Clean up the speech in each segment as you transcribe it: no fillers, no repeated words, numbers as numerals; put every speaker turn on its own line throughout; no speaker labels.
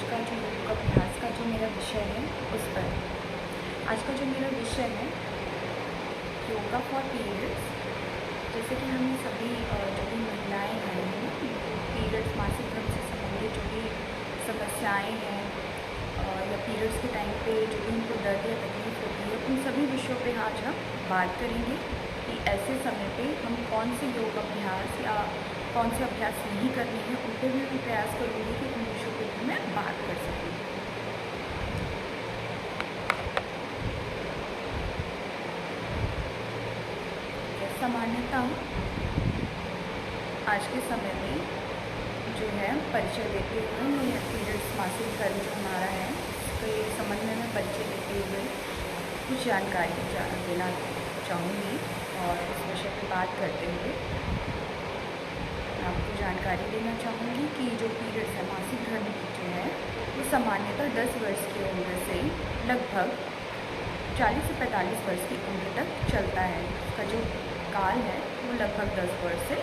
का जो योग अभ्यास का जो मेरा विषय है उस पर आज का जो मेरा विषय है योगा फॉर पीरियड्स। जैसे कि हम सभी जो भी महिलाएं हैं पीरियड्स मासिक धर्म से संबंधित जो भी समस्याएं हैं या पीरियड्स के टाइम पे जो भी उनको दर्द या तकलीफ होती है उन सभी विषयों पे आज हम बात करेंगे कि ऐसे समय पे हम कौन से योग अभ्यास या कौन से अभ्यास नहीं करने हैं उन पर भी मैं प्रयास करूँगी कि उन विषयों पर भी मैं बात कर सकूँ। सामान्यतः आज के समय में जो है परिचय देते हुए मैं पीरियड्स मासिक धर्म जो हमारा है उसके संबंध में मैं परिचय देते हुए कुछ जानकारी देना चाहूँगी और इस विषय पर बात करते हुए आपको जानकारी देना चाहूँगी कि जो पीरियड्स है मासिक धर्म जो है वो सामान्यतः 10 वर्ष की उम्र से लगभग 40 से 45 वर्ष की उम्र तक चलता है। इसका जो काल है वो लगभग 10 वर्ष से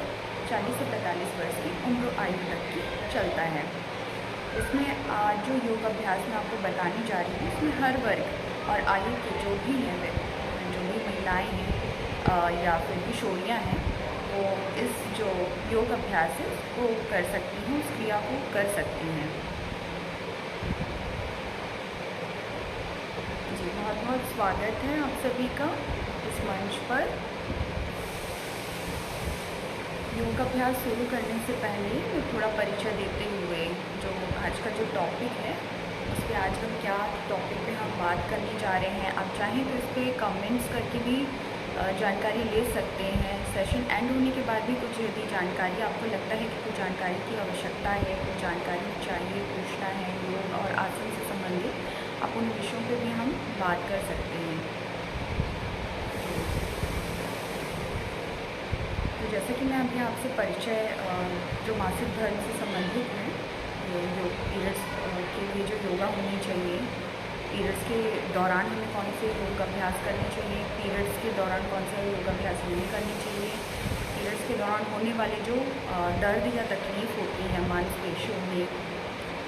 40 से 45 वर्ष की उम्र आयु तक की चलता है। इसमें जो योग अभ्यास मैं आपको बताने जा रही हूँ इसमें हर वर्ग और आयु के जो भी हैं जो भी महिलाएँ हैं या फिर किशोरियाँ हैं वो इस जो योग अभ्यास है उसको कर सकती हैं, उस क्रिया को कर सकती हैं। जी बहुत बहुत स्वागत है आप सभी का इस मंच पर। योग अभ्यास शुरू करने से पहले मैं थोड़ा परिचय देते हुए जो आज का जो टॉपिक है उस पर आज हम क्या टॉपिक पे हम बात करने जा रहे हैं, आप चाहें तो इस पर कमेंट्स करके भी जानकारी ले सकते हैं। सेशन एंड होने के बाद भी कुछ यदि जानकारी आपको लगता है कि कुछ जानकारी की आवश्यकता है, कुछ जानकारी चाहिए, पूछना है योग और आसन से संबंधित, आप उन विषयों पे भी हम बात कर सकते हैं। तो जैसे कि मैं अभी आपसे परिचय जो मासिक धर्म से संबंधित है योग पीरियड्स के लिए जो योगा होनी चाहिए, पीरियड्स के दौरान हमें कौन से योग अभ्यास करने चाहिए, पीरियड्स के दौरान कौन से योग अभ्यास नहीं करने चाहिए, पीरियड्स के दौरान होने वाले जो दर्द या तकलीफ़ होती है मांसपेशियों में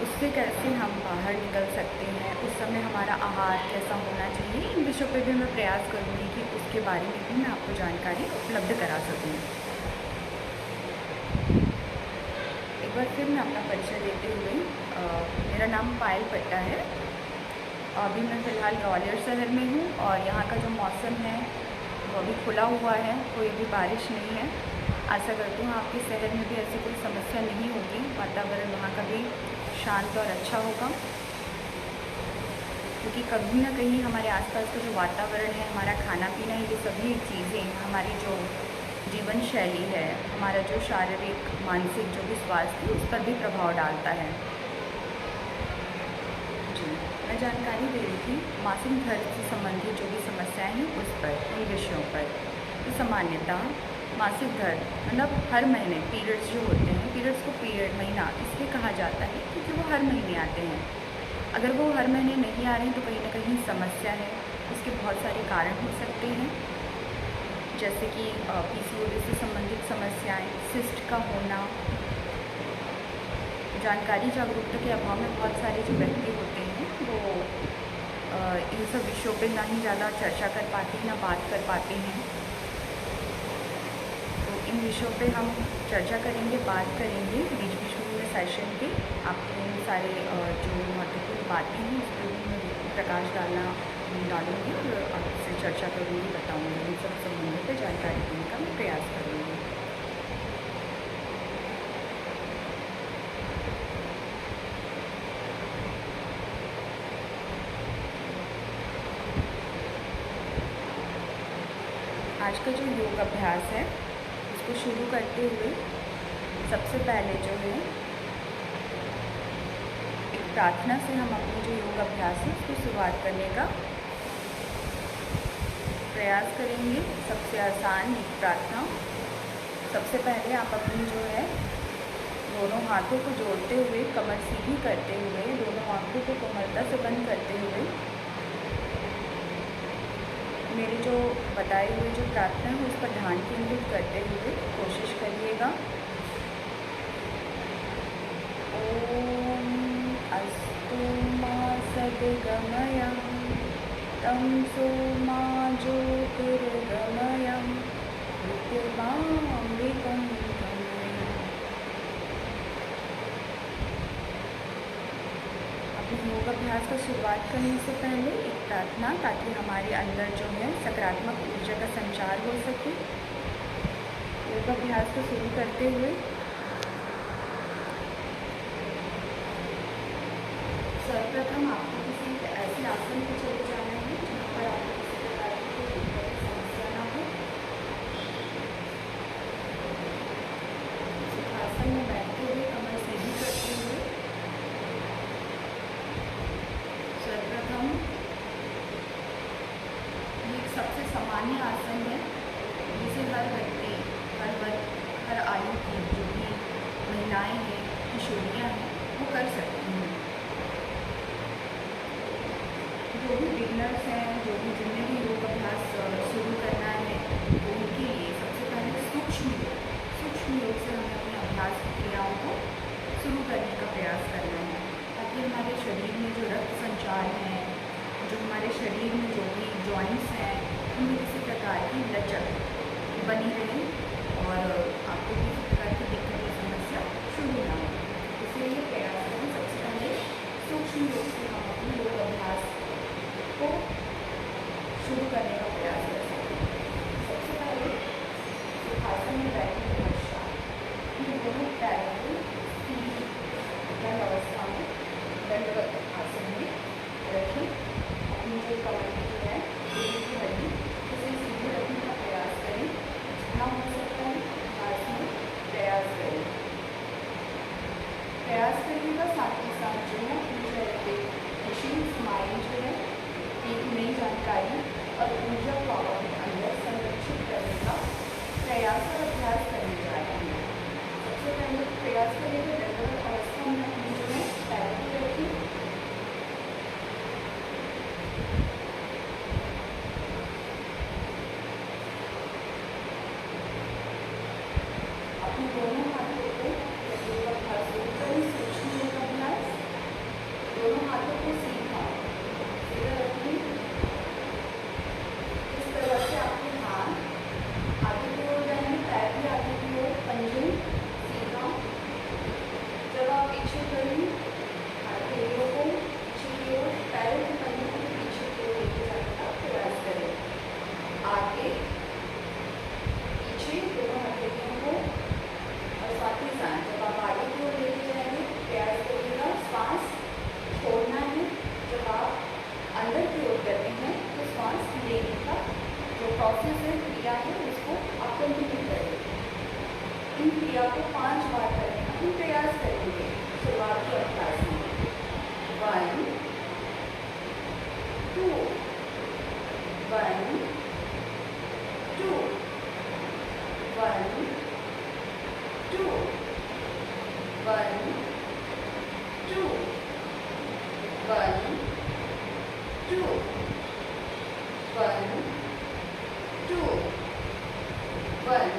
उससे कैसे हम बाहर निकल सकते हैं, उस समय हमारा आहार कैसा होना चाहिए, इन विषयों पर भी मैं प्रयास करूँगी कि उसके बारे में भी मैं आपको जानकारी उपलब्ध करा सकूँ। एक बार फिर मैं अपना परिचय देते हुए मेरा नाम पायल पट्टा है। अभी मैं फ़िलहाल ग्वालियर शहर में हूँ और यहाँ का जो मौसम है वो अभी खुला हुआ है, कोई अभी बारिश नहीं है। आशा करती हूँ आपके शहर में भी ऐसी कोई समस्या नहीं होगी, वातावरण वहाँ का भी शांत और अच्छा होगा, क्योंकि कभी ना कहीं हमारे आसपास का जो वातावरण है, हमारा खाना पीना है, ये सभी चीज़ें हमारी जो जीवन शैली है, हमारा जो शारीरिक मानसिक जो भी स्वास्थ्य है उस पर भी प्रभाव डालता है। जी मैं जानकारी दे रही थी मासिक धर्म से संबंधित जो भी समस्याएं हैं उस पर, उन विषयों पर। तो सामान्यतः मासिक धर्म मतलब हर महीने पीरियड्स जो होते हैं, पीरियड्स को पीरियड महीना इसलिए कहा जाता है क्योंकि वो हर महीने आते हैं। अगर वो हर महीने नहीं आ रहे हैं तो कहीं ना कहीं समस्या है, उसके बहुत सारे कारण हो सकते हैं, जैसे कि पीसीओडी से संबंधित समस्याएं, सिस्ट का होना, जानकारी जागरूकता के अभाव में बहुत सारे जो व्यक्ति होते हैं वो इन सब विषयों पे ना ही ज़्यादा चर्चा कर पाते हैं, ना बात कर पाते हैं। तो इन विषयों पे हम चर्चा करेंगे, बात करेंगे बीच बीच में सेशन के। आपको इन सारे जो महत्वपूर्ण बातें हैं उस पर भी मैं प्रकाश डालूँगी और आपसे चर्चा करूँगी, बताऊँगी, इन सब संबंधों पर जानकारी देने का मैं प्रयास करूँगी। आज का जो योग अभ्यास है इसको शुरू करते हुए सबसे पहले जो है एक प्रार्थना से हम अपने जो योग अभ्यास है उसको शुरुआत करने का प्रयास करेंगे। सबसे आसान एक प्रार्थना। सबसे पहले आप अपनी जो है दोनों हाथों को जोड़ते हुए, कमर सीधी करते हुए, दोनों आंखों को कोमलता से बंद करते हुए मेरे जो बताए हुए जो प्रार्थना है उस पर ध्यान केंद्रित करते हुए कोशिश करिएगा। ओम अस्तु मा सद्गमय तमसो मा ज्योतिर्गमय मृत्युर्मामृतं गमय। अपने योग अभ्यास का शुरुआत करने से पहले एक प्रार्थना, ताकि हमारे अंदर जो है सकारात्मक ऊर्जा का संचार हो सके। योग अभ्यास को शुरू करते हुए सर्वप्रथम आपको किसी ऐसे आसन पर चले जाना है जहाँ पर आपको किसी प्रकार की कोई दिक्कत या समस्या ना हो। आसन में बैठते हुए कमर सीधी करते हुए सर्वप्रथम ये एक सबसे सामान्य आसन है जिसे हर व्यक्ति, हर वर्ग, हर आयु की जो भी महिलाएं हैं, किशोरियाँ हैं, वो कर सकती हैं। जो भी बिगनर्स हैं, जो भी जिन्हें भी योग अभ्यास शुरू करना है, तो उनके लिए सबसे पहले सूक्ष्म योग से हमें अपने अभ्यास की क्रियाओं को शुरू करने का प्रयास करना है, ताकि हमारे शरीर में जो रक्त संचार है, जो हमारे शरीर में जो भी जॉइंट्स हैं, उनमें किसी प्रकार की लचक बनी रहे और आपको किसी प्रकार की दिक्कत या समस्या शुरू ना हो। इसलिए प्रयास करें सबसे पहले सूक्ष्म योग से हम अपने योग अभ्यास को शुरू करने का प्रयास कर सकते हैं। सबसे पहले आसन में बैठने के पश्चात इन दोनों पैरों को सीधी दंड अवस्था में, दंडवत आसन में रखें। अपनी जो कमर की है, रीढ़ की हड्डी, उसे सीधे रखने का प्रयास करें। जितना हो सकता है आसन में प्रयास करें। प्रयास करिएगा साथ ही साथ जो है अपनी चेहरे पे खुशी, स्माइल जो है, एक नई जानकारी और ऊर्जा को आप अपने अंदर संरक्षित करने का प्रयास और अभ्यास करने जा रहे हैं। सबसे पहले प्रयास करेंगे दंडवत अवस्था में अपनी जो है पैरों को रखें। अपने दोनों हाथों को योग अभ्यास शुरू करें, सूक्ष्म योग अभ्यास। दोनों हाथों को सीधा रखें। इस तरह से आपके हाथ आगे की ओर जाएंगे, पैर भी आगे की ओर, पंजे सीधा। जब आप पीछे करें, हथेलियों को पीछे की ओर, पैरों के पंजों को पीछे की ओर लेके जाने का प्रयास करें। आगे पीछे दोनों हथेलियों को, और साथ ही साथ जब आप आगे की ओर लेके जाएंगे प्रयास करिएगा श्वास छोड़ना है। जब आप अंदर की ओर करते हैं तो श्वास लेने का जो प्रोसेस है, क्रिया है, उसको आप कंटिन्यू करेंगे। इन क्रिया को 5 बार करने का हम प्रयास करेंगे शुरुआती अभ्यास में। 1 2 1 2 1 2 1 2 1 2 1 2 1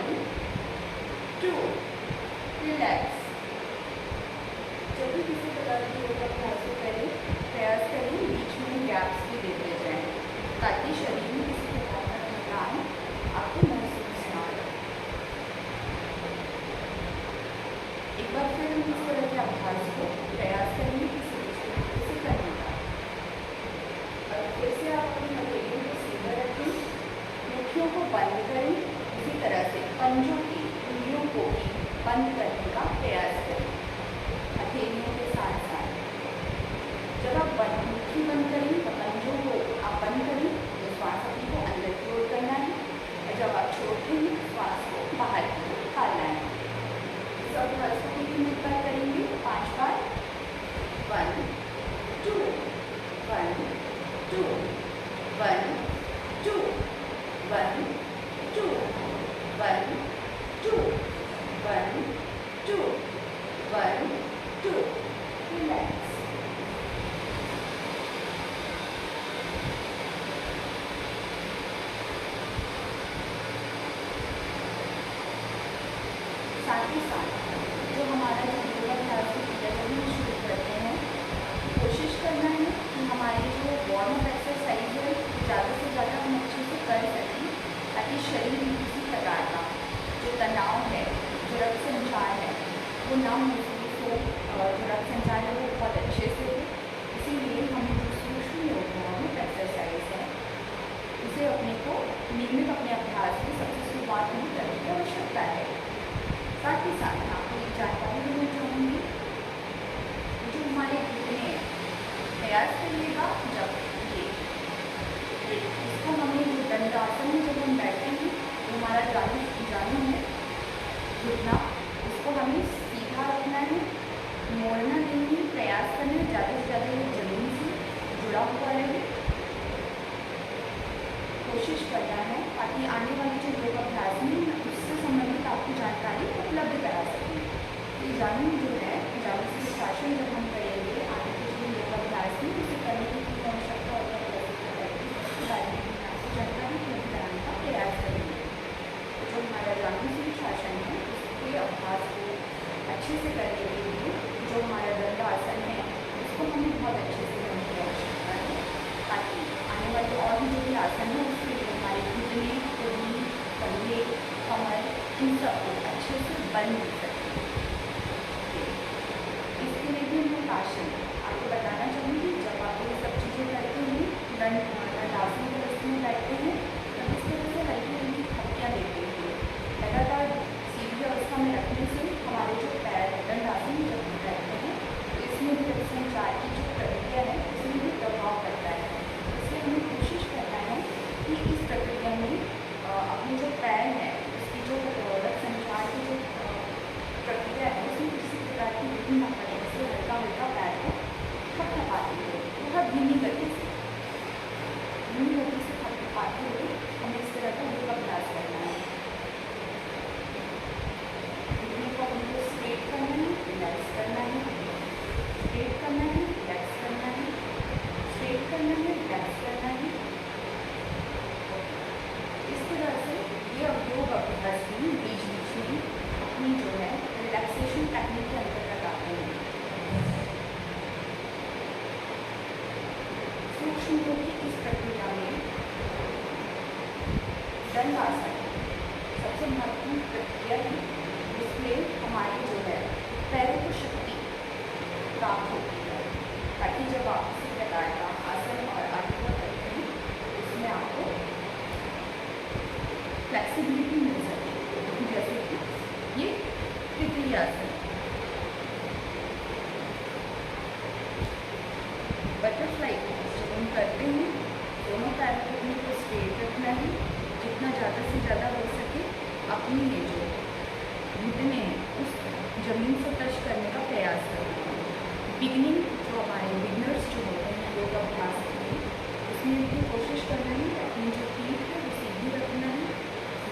2 रिलैक्स। जब भी किसी प्रकार की योग अभ्यास को करें, प्रयास करें बीच में गैप्स भी देते जाएं, ताकि शरीर में किसी प्रकार का थकान आपको महसूस ना हो। एक बार फिर हम इस तरह के अभ्यास को प्रयास करेंगे किसी दूसरे से करने का। और फिर से आप अपनी हथेलियों को सीधा रखें, मुट्ठियों को बंद करें। इसी तरह से पंजों की उंगलियों को भी बंद करने का प्रयास करें हथेलियों के साथ साथ। जब आप मुट्ठी बंद करें तो पंजों को आप बंद करें, तो श्वास अपने को अंदर की ओर करना है, और जब आप छोड़ते हैं श्वास को बाहर की ओर निकालना है। इस अभ्यास को कितनी बार करेंगे? 5 बार। 1 2 1 2 1 2 1 2 1 2 1 2 1 2 रिलैक्स। साथ ही साथ जो हमारा जो योगाभ्यास की क्रिया जब हम शुरू करते हैं का जब इसको हमें दंडासन में जब हम बैठते हैं तो हमारा जानू है घुटना, उसको हमें सीधा रखना है, मोड़ना नहीं है, प्रयास करना है ज़्यादा से ज़्यादा ये ज़मीन से जुड़ा हुआ रहे, कोशिश करना है ताकि आने वाली जो योग अभ्यास में उससे संबंधित आपकी जानकारी उपलब्ध करा सकें। ये जानू जो है, जानू से शासन जब हम करेंगे आगे के जो योग अभ्यास में उसे करने की पूरी आवश्यकता होता है उसके बारे में आपको जानकारी उपलब्ध कराने का प्रयास करेंगे। जो हमारा जानू से शासन है उसके अभ्यास को अच्छे से करने के लिए जो हमारा दंड आसन है उसको हमें बहुत अच्छे से करने की आवश्यकता है ताकि आने वाले और भी जो भी आसन है उसके लिए हमारे घुटने, कूल्ही, कंधे, कमर इन सबको अच्छे से बल मिल सके। इसके लिए भी मैं आसन आपको बताना चाहूँगी। जब आप ये सब चीज़ें करते हैं, दंडासन के अवस्था में बैठते हैं तब इस तरह से हल्की हल्की थपकियाँ देते हैं। लगातार सीधी अवस्था में रखने से हमारे जो पैर दंडासन में जब बैठते हैं तो इसमें भी रक्त संचार की जो प्रक्रिया है उसमें भी प्रभाव पड़ता है। इसलिए हमें कोशिश करना है कि इस प्रक्रिया में अपने जो पैर हैं उसकी जो रक्त संचार की जो प्रक्रिया है उसमें किसी प्रकार की विघ्न न पड़े, इससे हल्का हल्का पैर को थपथपाते हुए बहुत धीमी गति से थपथपाते हुए हमें इस तरह का योग अभ्यास करना है। घुटने को हमको स्ट्रेट करना है, रिलैक्स करना है, स्ट्रेट करना है, रिलैक्स करना है, स्ट्रेट करना है, रिलैक्स करना है। इस तरह से ये योग अभ्यास भी बीच बीच में अपनी जो है रिलैक्सेशन टेक्निक के अंतर्गत आते हैं। सूक्ष्म योग की इस प्रक्रिया में दंड आसन सबसे महत्वपूर्ण प्रक्रिया है जिसमें हमारी जो है पैरों को शक्ति प्राप्त होती है ताकि जब आप किसी प्रकार का आसन और आदि को करते हैं उसमें आपको फ्लेक्सिबिलिटी मिल सके। जैसे कि ये तितली आसन, बटरफ्लाई जब हम करते हैं दोनों पैरों को अपने को स्ट्रेट रखना है, जितना ज़्यादा से ज़्यादा हो सके अपनी ये जो घुटने हैं उस ज़मीन से टच करने का प्रयास करना है। बिगनिंग जो हमारे बिगनर्स जो होते हैं योग अभ्यास में उसमें भी कोशिश करना है अपनी जो पीठ है वो सीधी रखना है,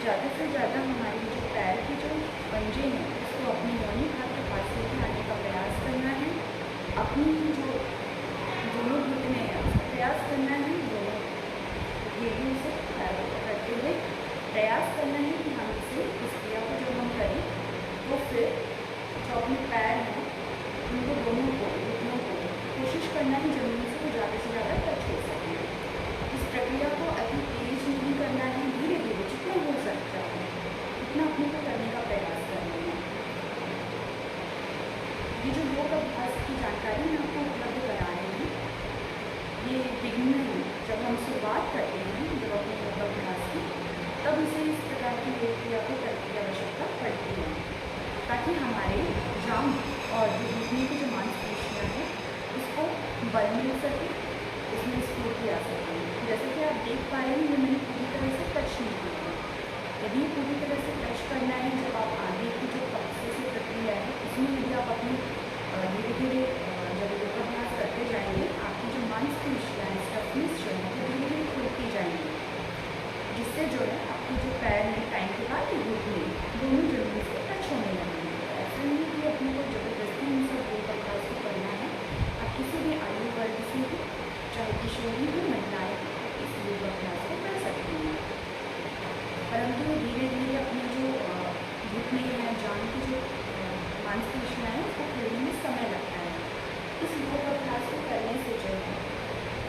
ज़्यादा से ज़्यादा हमारी जो पैर के जो पंजे हैं उसको अपनी योनि भाग के पास लेके आने का प्रयास करना है। अपनी जो दोनों घुटने हैं उसका प्रयास करना है, दोनों घेरों से पैरों को करते हुए प्रयास करना है कि हम इसे इस क्रिया को जब हम करें तो फिर जो अपने पैर हैं उनको दोनों को घुटनों को कोशिश करना है ज़मीन से ज़्यादा टच हो सके। इस प्रक्रिया को अति तेज नहीं करना है, धीरे धीरे जितना हो सकता है उतना अपने को करने का प्रयास करना है। ये जो योग अभ्यास की जानकारी मैं आपको उपलब्ध करा रही हूँ ये बिगिनर जब हम शुरुआत करते हैं जब अपने योग अभ्यास की तब उसे इस प्रकार की योग क्रिया को करने की आवश्यकता पड़ती है ताकि हमारे जांघ और जो घुटने की जो मांसपेशियाँ हैं उसको बल मिल सके, उसमें स्फूर्ति आ सके। जैसे कि आप देख पा रहे हैं ये मैंने पूरी तरह से टच नहीं किया। यदि पूरी तरह से टच करना है जब आप आगे की जो प्रोसेस प्रक्रिया है उसमें यदि आप अपनी धीरे धीरे जब योग अभ्यास करते जाएंगे आपकी जो मांसपेशियाँ हैं स्टफनेस जो है वो धीरे धीरे खुलती जाएंगी, जिससे जो है आपके जो पैर हैं टाइम के बाद घुटने दोनों जमीन से टच होने लगेंगे। ऐसे नहीं कि अपने को जबरदस्ती इन सब योग अभ्यास को करना है। आप किसी भी आयु वर्ग से भी चाहे किशोरी हो महिलाएं इस योग अभ्यास को कर सकती हैं, परंतु धीरे धीरे अपने जो घुटने हैं जांघ की जो मांसपेशियाँ हैं उसको खुलने में समय लगता है। इस योग अभ्यास को करने से जो है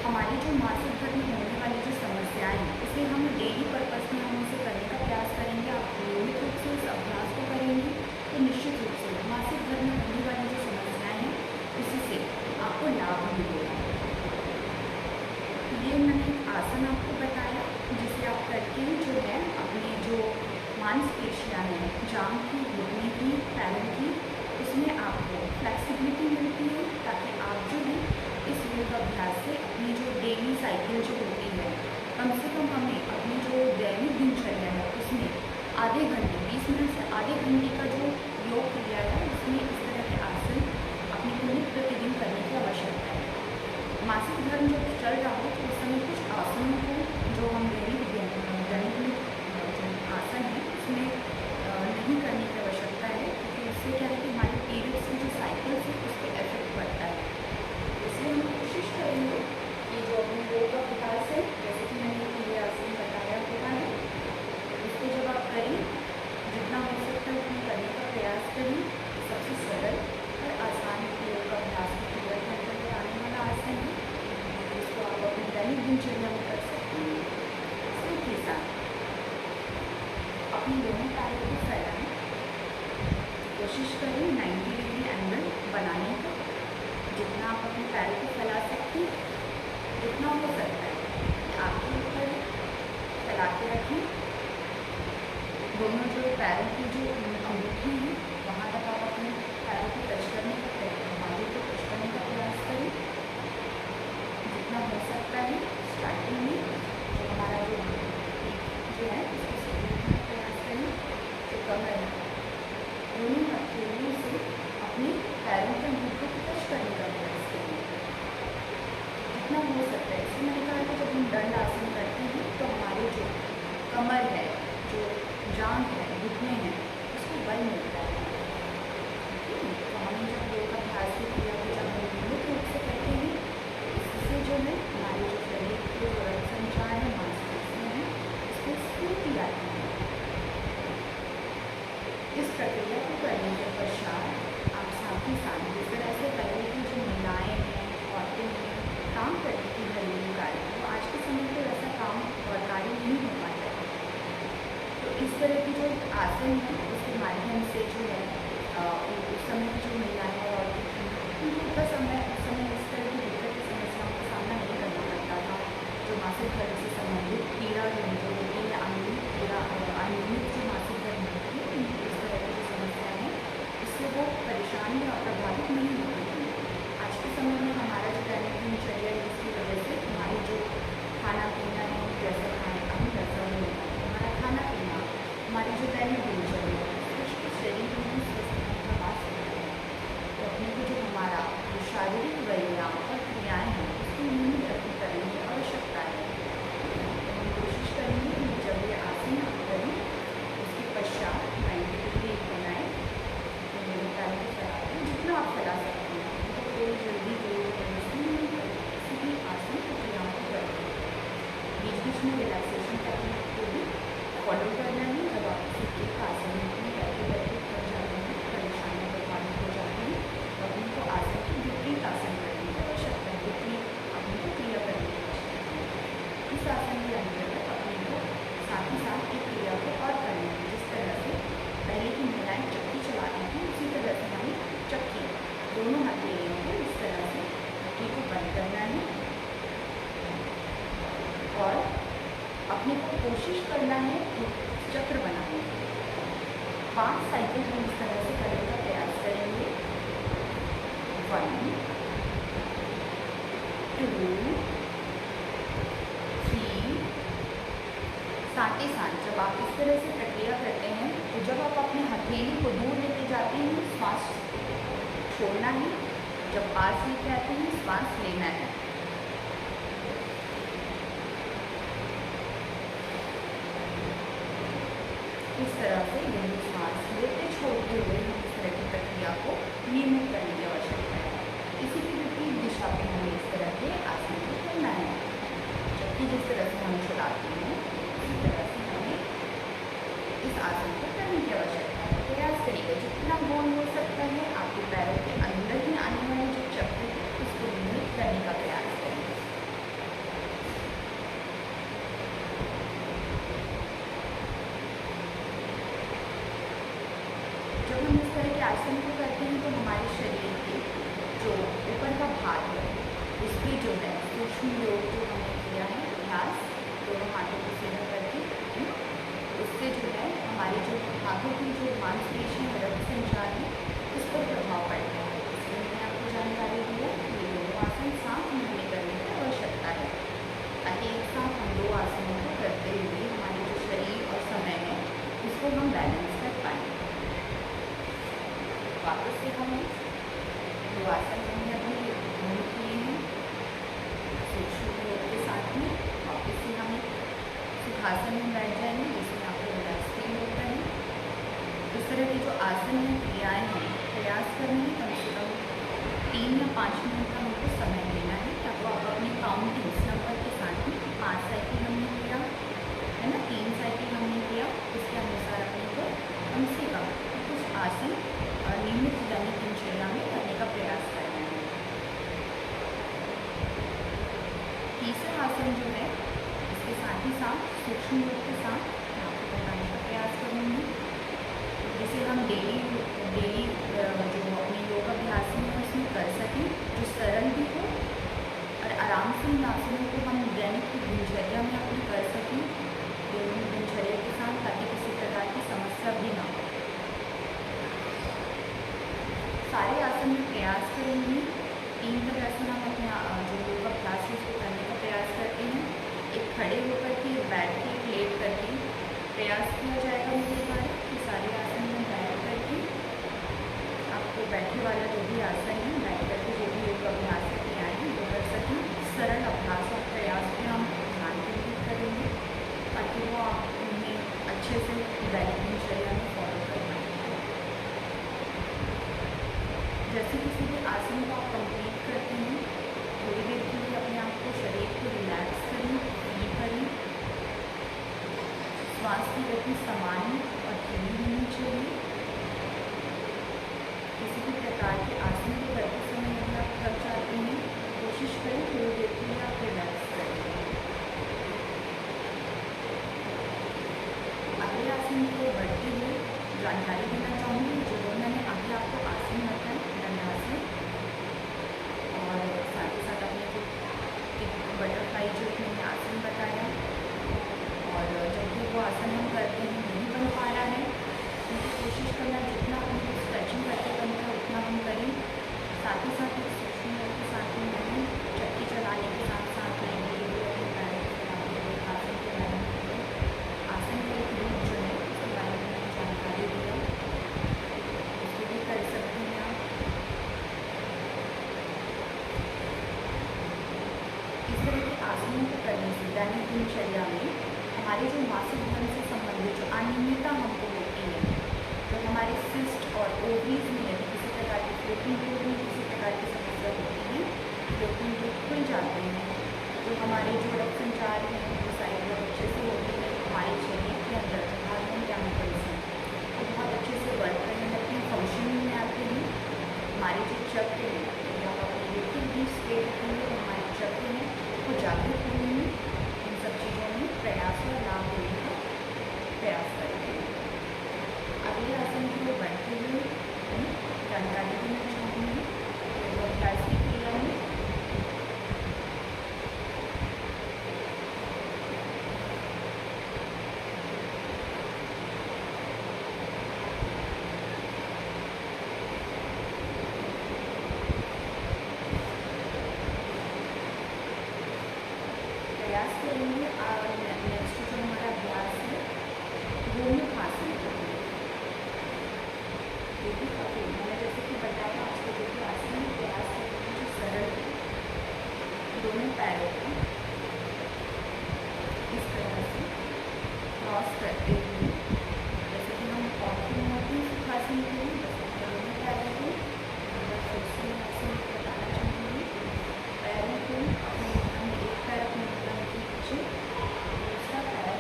हमारी जो मासिक धर्म में होने वाली जो समस्याएं हैं इसे हम डेली पर्पस में हम उसे करने का प्रयास करेंगे। आप नियमित रूप से इस अभ्यास को करेंगे तो निश्चित रूप से मासिक धर्म में होने वाली जो समस्याएं हैं उससे आपको लाभ मिलेगा। ये मैंने एक आसन आपको बताया जिसे आप करके जो है अपनी जो मांसपेशियाँ हैं जांघ की, घुटने की, पैरों की उसमें आपको फ्लेक्सिबिलिटी मिलती है ताकि आप जो है इस योग अभ्यास से अपनी चल रहा हो तो उस समय कुछ आसनों को जो हम दैनिक जो आसन है उसमें नहीं करने की आवश्यकता है, क्योंकि उससे क्या है कि हमारे पीरियड्स की जो साइकिल्स है उस पर इफेक्ट पड़ता है। इसलिए हम कोशिश करेंगे कि जो अपने योग अभ्यास है, जैसे कि मैंने ये आसन बताया हुआ है, इसको जब आप करें जितना हो सकता है उतना करने का प्रयास करें। सबसे सरल और आसान योग अभ्यास की क्रिया के अंतर्गत आने वाला आसन है, जिसको आप अपनी दैनिक दिनचर्या में कर सकते हैं। साथ ही साथ अपने दोनों पैरों को फैलाएं, कोशिश करें 90 डिग्री एंगल बनाने का। जितना आप अपने पैरों को फैला सकते हैं, जितना हो सकता है आपके ऊपर फैला के रखें। दोनों जो पैरों की जो अंगूठी हैं वहाँ तक आप अपने पैरों को टच करने का प्रयास करें जितना हो सकता है। स्टार्टिंग में जो हमारा जो है उसको सीखने का प्रयास करें। जो कमर है दोनों हथेलियों से अपने पैरों के अंगूठों को टच करने का प्रयास करें जितना हो सकता है। इसलिए मैंने कहा कि जब हम दंड आसन करते हैं तो हमारे जो कमर है, जो जांघ है, घुटने हैं, उसको बल मिलता है। ठीक है, तो हम जब योग अभ्यास की क्रिया को जब हम नियमित रूप से करते हैं, इससे जो है हमारे जो शरीर के जो रक्त संचार है, मांसपेशियाँ हैं, इसको स्फूर्ति आती है। इस प्रक्रिया को करने के पश्चात आप साथ ही साथ जिस तरह से पहले की जो महिलाएँ हैं, औरतें हैं, काम करती थी घरेलू कार्य, तो आज के समय पर ऐसा काम और कार्य नहीं हो पाता है। तो इस तरह की जो आसन है उसके माध्यम से जो है उस समय की जो महिलाएँ और औरतें थी उनको उस समय इस तरह की दिक्कत की समस्याओं का सामना नहीं करना पड़ता था। जो मासिक धर्म से संबंधित पीड़ा जो होती है, अनियमित पीड़ा और अनियमित जो मासिक धर्म होती है, उनकी इस तरह की जो समस्याएँ हैं इससे वो परेशान या प्रभावित नहीं होती थी। आज के समय में हमारा जो दैनिक दिनचर्या है इसकी वजह से हमारी जो खाना पीना है, जैसा खाएँ अभी वैसा नहीं होता। हमारा खाना पीना, हमारी जो दैनिक दिनचर्या है उसके शरीर में स्वस्थ रहने का वास होता है। तो अपने को जो हमारा जो शारीरिक व्यायाम और क्रियाएँ हैं उसको नियमित करने की आवश्यकता है। तो हम कोशिश करेंगे कि जब ये आसन आप करें उसके पश्चात 90 डिग्री बनाएँ। तो मेरे पैरों को फैलाते हैं जितना आप फैला सकते हैं। तो कोई जल्दी नहीं करें, किसी भी आसन की क्रियाओं को करें। बीच बीच में रिलैक्सेशन टेक्निक को भी फॉलो करना है। जब आप किसी एक आसन में बैठे बैठे थक जाते हैं, परेशानियाँ प्रभावित हो जाती हैं, तो अपने को आसन की विपरीत आसन करने की आवश्यकता है, विपरीत अपने को क्रिया करने की आवश्यकता है। इस आसन के अंतर्गत अपने को साथ ही साथ एक क्रिया को और करनी है। जिस तरह से पहले की महिलाएँ चक्की चलाती थी, उसी तरह से हमें चक्की दोनों हथेलियों को इस तरह से चक्की को बंद करना है और अपने को कोशिश करना है एक चक्र बनाने की। 5 साइकिल हम इस तरह से करने का प्रयास करेंगे। 1 2 3। साथ ही साथ जब आप इस तरह से प्रक्रिया करते हैं तो जब आप अपने हथेली को दूर लेके जाते हैं श्वास छोड़ना है, जब पास लेके आते हैं श्वास लेना है। इस तरह से लंबी सांस लेते छोड़ते हुए हम इस तरह की प्रक्रिया को नियमित करने की आवश्यकता है। इसी की विपरीत दिशा में हमें इस तरह के आसन को करना है। जबकि जिस तरह से हम चलाते हैं उसी तरह से हमें इस आसन को करने की आवश्यकता है। प्रयास करिएगा जितना गोल हो सकता है आपके पैरों के अंदर ही आने वाले जो चक्र है उसको नियमित करने का प्रयास करें। जब हम इस तरह के आसन को करते हैं तो हमारे शरीर के जो ऊपर का भाग है उस पर जो है सूक्ष्म योग जो हमने किया है अभ्यास दोनों हाथों को सीधा करके, उससे जो है हमारे जो हाथों की जो मांसपेशियाँ रक्त संचार है उस पर प्रभाव पड़ता है। इसलिए मैंने आपको जानकारी दी है कि ये दोनों आसन साथ में हमें करने की आवश्यकता है, ताकि एक साथ हम 2 आसनों को करते हुए हमारे जो शरीर और समय है उसको हम बैलेंस कर पाएँ। वापस से हम 2 आसन हमने अपने किए हैं। आसन में बैठ जाएंगे जिसमें आपको रिलैक्स फील होता है। इस तरह के जो आसन हैं, क्रियाएँ हैं, प्रयास करने में कम से कम 3 या 5 मिनट का हमको समय लेना है। या तो आप अपने काउंटिंग्स नंबर के साथ में 5 साइकिल हमने किया है ना, 3 साइकिल हमने किया, उसके अनुसार अपने को कम से कम कुछ आसन नियमित दैनिक दिनचर्या में करने का प्रयास करना है। तीसरा आसन जो है, इसके साथ ही साथ सूक्ष्म योग के साथ मैं आपको बताने का प्रयास करूँगी, जिसे हम डेली जो अपने योग अभ्यास में उसमें कर सकें, जो सरल भी हो और आराम से इन आसनों को हम दैनिक दिनचर्या में अपनी कर सकें दिनचर्या के साथ, ताकि किसी प्रकार की समस्या भी ना हो। सारे आसन में प्रयास करेंगे। 3 तरह से हम अपने जो योग अभ्यास है उसको करने का प्रयास करते हैं। एक खड़े होकर के, बैठ के, लेट करके प्रयास किया जाएगा मेरे द्वारा कि सारे आसन में बैठ करके आपको बैठे वाला जो भी आसन है, बैठ करके जो भी योग अभ्यास क्रियाएँ हैं वो कर सकें। सरल अभ्यास और प्रयास पे हम ध्यान केंद्रित करेंगे ताकि वो आप उन्हें अच्छे से दैनिक दिनचर्या में फॉलो कर पाएँ। जैसे किसी भी आसन को आप कंप्लीट करते हैं, थोड़ी देर के लिए अपने आप को, शरीर को रिलैक्स करें, फील करें। श्वास की गति सामान्य और धीमी होनी चाहिए। किसी भी प्रकार के आसन को करते समय यदि आप थक जाते हैं, कोशिश करें थोड़ी देर के लिए आप रिलैक्स करें। अगले आसन की ओर बढ़ते हुए जानकारी देना चाहूँगी, जो मैंने अभी आपको आसन बताए दंडासन, और साथ ही साथ अपने को एक बटरफ्लाई जो मैंने आसन बताया। और जब भी वो आसन हम करते हैं नहीं बन पा रहा है, उनको कोशिश करना जितना हमको स्ट्रेचिंग करके बनता है उतना हम करें। साथ ही साथ एक सूक्ष्म योग के साथ में मैंने चक्की चलाने के साथ साथ में अपने पैरों को चलाते हुए आसन के बारे में, आसन का एक रूप जो है उसके बारे में मैंने जानकारी दी है, उसको भी कर सकते हैं आप। इस तरह के आसनों को करने से दैनिक दिनचर्या में हमारे जो मासिक धर्म से संबंधित जो अनियमितता हमको होती है, तो हमारे सिस्ट और ओवरीज में यदि किसी प्रकार की फ्लोटिंग ट्यूब में किसी प्रकार की समस्या होती है, फ्लोटिंग ट्यूब खुल जाते हैं, तो हमारे जो रक्त संचार है वो साइड बहुत अच्छे से होती है, हमारे शरीर के अंदर जो हार्मोन केमिकल्स हैं वो बहुत अच्छे से वर्क करने लगते हैं, फंक्शनिंग में आते हैं। हमारे जो चक्र हैं, या अपने बिल्कुल भी स्टेट रखेंगे तो हमारे चक्र हैं वो जागरूक होंगे, इन सब चीज़ों में प्रयास और लाभ देने का प्रयास करेंगे। अगले आसन की ओर बढ़ते हुए जानकारी देना चाहूँगी योग अभ्यास की क्रिया में। प्रयास करेंगे नेक्स्ट जो हमारा अभ्यास है गोमुख आसन करना। ये भी काफ़ी मैंने जैसे कि बताया आपको, जो भी आसन है प्रयास करेंगे जो सरल है। दोनों पैरों को इस तरह से क्रॉस करते हुए, जैसे कि हम ऑर्थो मोटिव आसन करें, जैसे कि दोनों पैरों को फिर से आसन बताना चाहूँगी। पैरों को हमने एक पैर अपने बदन के पीछे, दूसरा पैर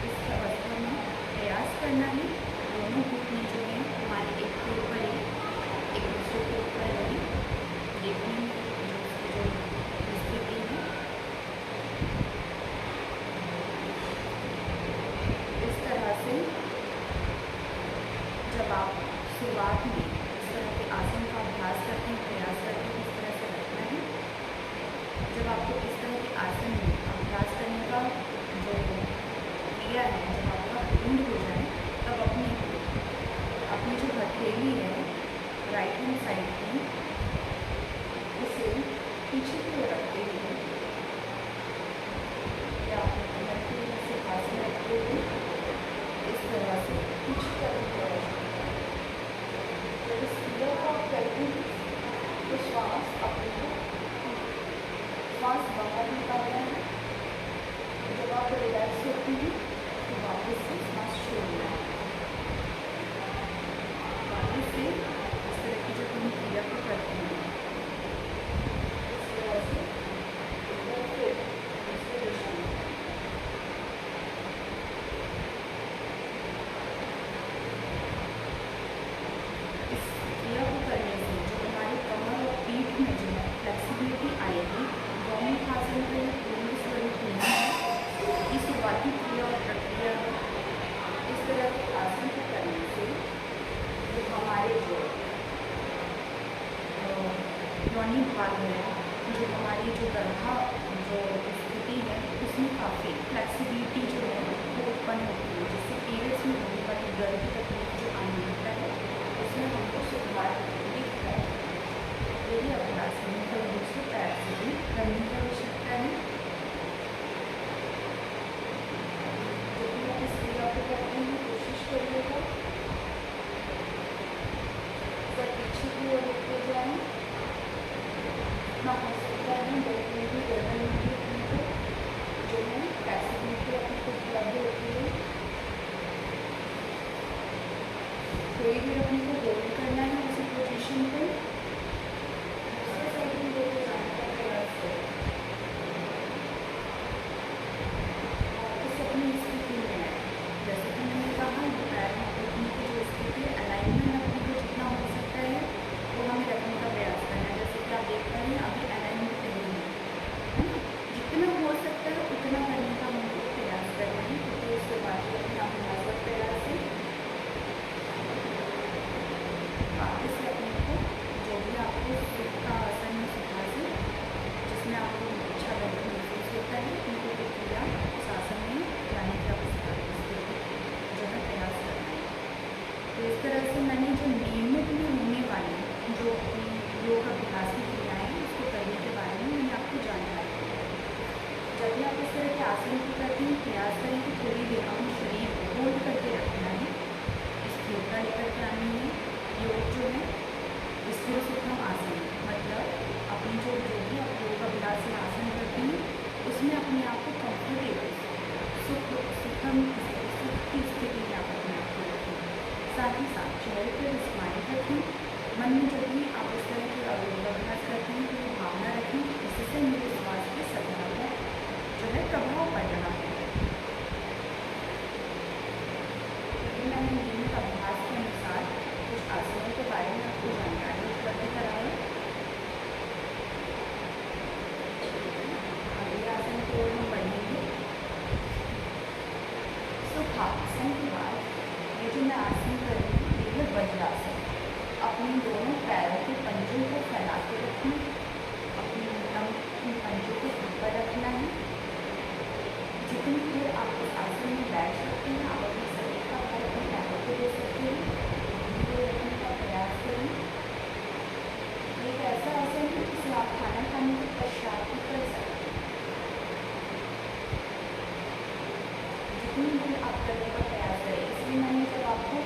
इस अवस्था में प्रयास करना है दोनों घुटने जो हैं हमारे एक के ऊपर एक दूसरे के ऊपर रहे, देखने में जो स्थिति है इस तरह से। जब आप शुरुआत में इस तरह के आसन का अभ्यास करते हैं, प्रयास करते हैं इस तरह से रखना है। जब आपको इस तरह के आसन में अभ्यास करने का जो क्रिया है, जब आपका पूर्ण हो जाए, तब अपनी जो हथेली है राइट हैंड साइड की, उसे पीछे की ओर रखते हुए या अपने कमर के से पास में रखते हुए इस तरह से पीछे तरफ जब इस क्रिया को आप करते हैं तो श्वास अपने को श्वास बाहर निकालना है जब आप रिलैक्स होते हैं तो वापस से सांस छोड़ना है। वापस से इस तरह की जब हम क्रिया को करते हैं इस तरह से फिर दूसरे दिशा में इस क्रिया को करने से जो हमारे कमर और पीठ में जो है फ्लेक्सिबिलिटी आएगी। गौमुख आसन का ये पूर्ण स्वरूप नहीं है। इस शुरुआती क्रिया और प्रक्रिया इस तरह के आसन को करने से जो हमारे जो योनि भाग है, जो हमारी जो गर्भा जो स्थिति है उसमें काफ़ी फ्लेक्सिबिलिटी जो है वो उत्पन्न होती है, जिससे पीरियड्स में होने वाली दर्द की तकलीफ जो आने लगता है उसमें हमको सुधार दिखता है। यही अभ्यास हमें दूसरे पैर से भी करने की आवश्यकता है। जब भी आप इस क्रिया को करते हैं कोशिश करिएगा सर पीछे की ओर लेके जाएं। ना हो सकता है बिल्कुल भी गर्दन में जो है फ्लेक्सिबिलिटी अपनी को उपलब्ध होती है। कोई भी अपने को होल्ड करना है उसी पोजीशन पे, दूसरे साइड में लेके जाने का प्रयास करें। वापस अपनी स्थिति में है, जैसे कि मैंने कहा पैर में अपनी की जो स्थिति है अलाइनमेंट अपने को जितना हो सकता है वो हमें रखने का प्रयास करना है। जैसे कि आप देख रहे हैं अभी अलाइनमेंट नहीं है ना, जितना हो सकता है उतना करने का हमको प्रयास करना है, क्योंकि उसके बाद अपने अभ्यास और प्रयास से वापस से अपने को जो भी आपको सुख का आसन में सुखासन जिसमें आपको अच्छा दर्द महसूस होता है उनको प्रक्रिया उस आसन में जाने की आवश्यकता जो है प्रयास करना है। तो इस तरह से मैंने जो नियमित में होने वाली जो योग अभ्यास की क्रियाएँ हैं उसको करने के बारे में मैंने आपको जानकारी दी है। जब भी आप इस तरह के आसन को करते हैं प्रयास करें कि थोड़ी देर अपने शरीर को होल्ड करके रखना है, स्थिरता लेकर के आनी है। योग जो है स्थिर सुखम आसन मतलब अपनी जो भी आप योग अभ्यास में आसन करते हैं उसमें अपने आप को कंफर्टेबल सुखम सुख की स्थिति में आप अपने आप को रखें। साथ ही साथ चेहरे पर स्माइल रखें। मन में जब भी आप इस तरह के योग अभ्यास करते हैं तो भावना रखें इससे मेरे स्वास्थ्य पे सकारात्मक जो है प्रभाव पड़ रहा है। मैंने नियमित अभ्यास के अनुसार कुछ आसनों के बारे में आपको जानकारी उपलब्ध कराई। अगले आसन की ओर हम बढ़ेंगे। सुखासन के बाद ये जो मैं आसन कर रही हूँ ये है वज्रासन। अपने दोनों पैरों के पंजों को फैला के रखना, अपने पंजों को ऊपर रखना है। जितनी देर आप इस आसन में बैठ सकते हैं आप अपने शरीर का भार अपने पैरों को दे सकते हैं, धीरे रखने का प्रयास करें। एक ऐसा आसन है जिसे आप खाना खाने के पश्चात भी कर सकते हैं। जितनी देर आप करने का प्रयास करें, इसलिए मैंने जब आपको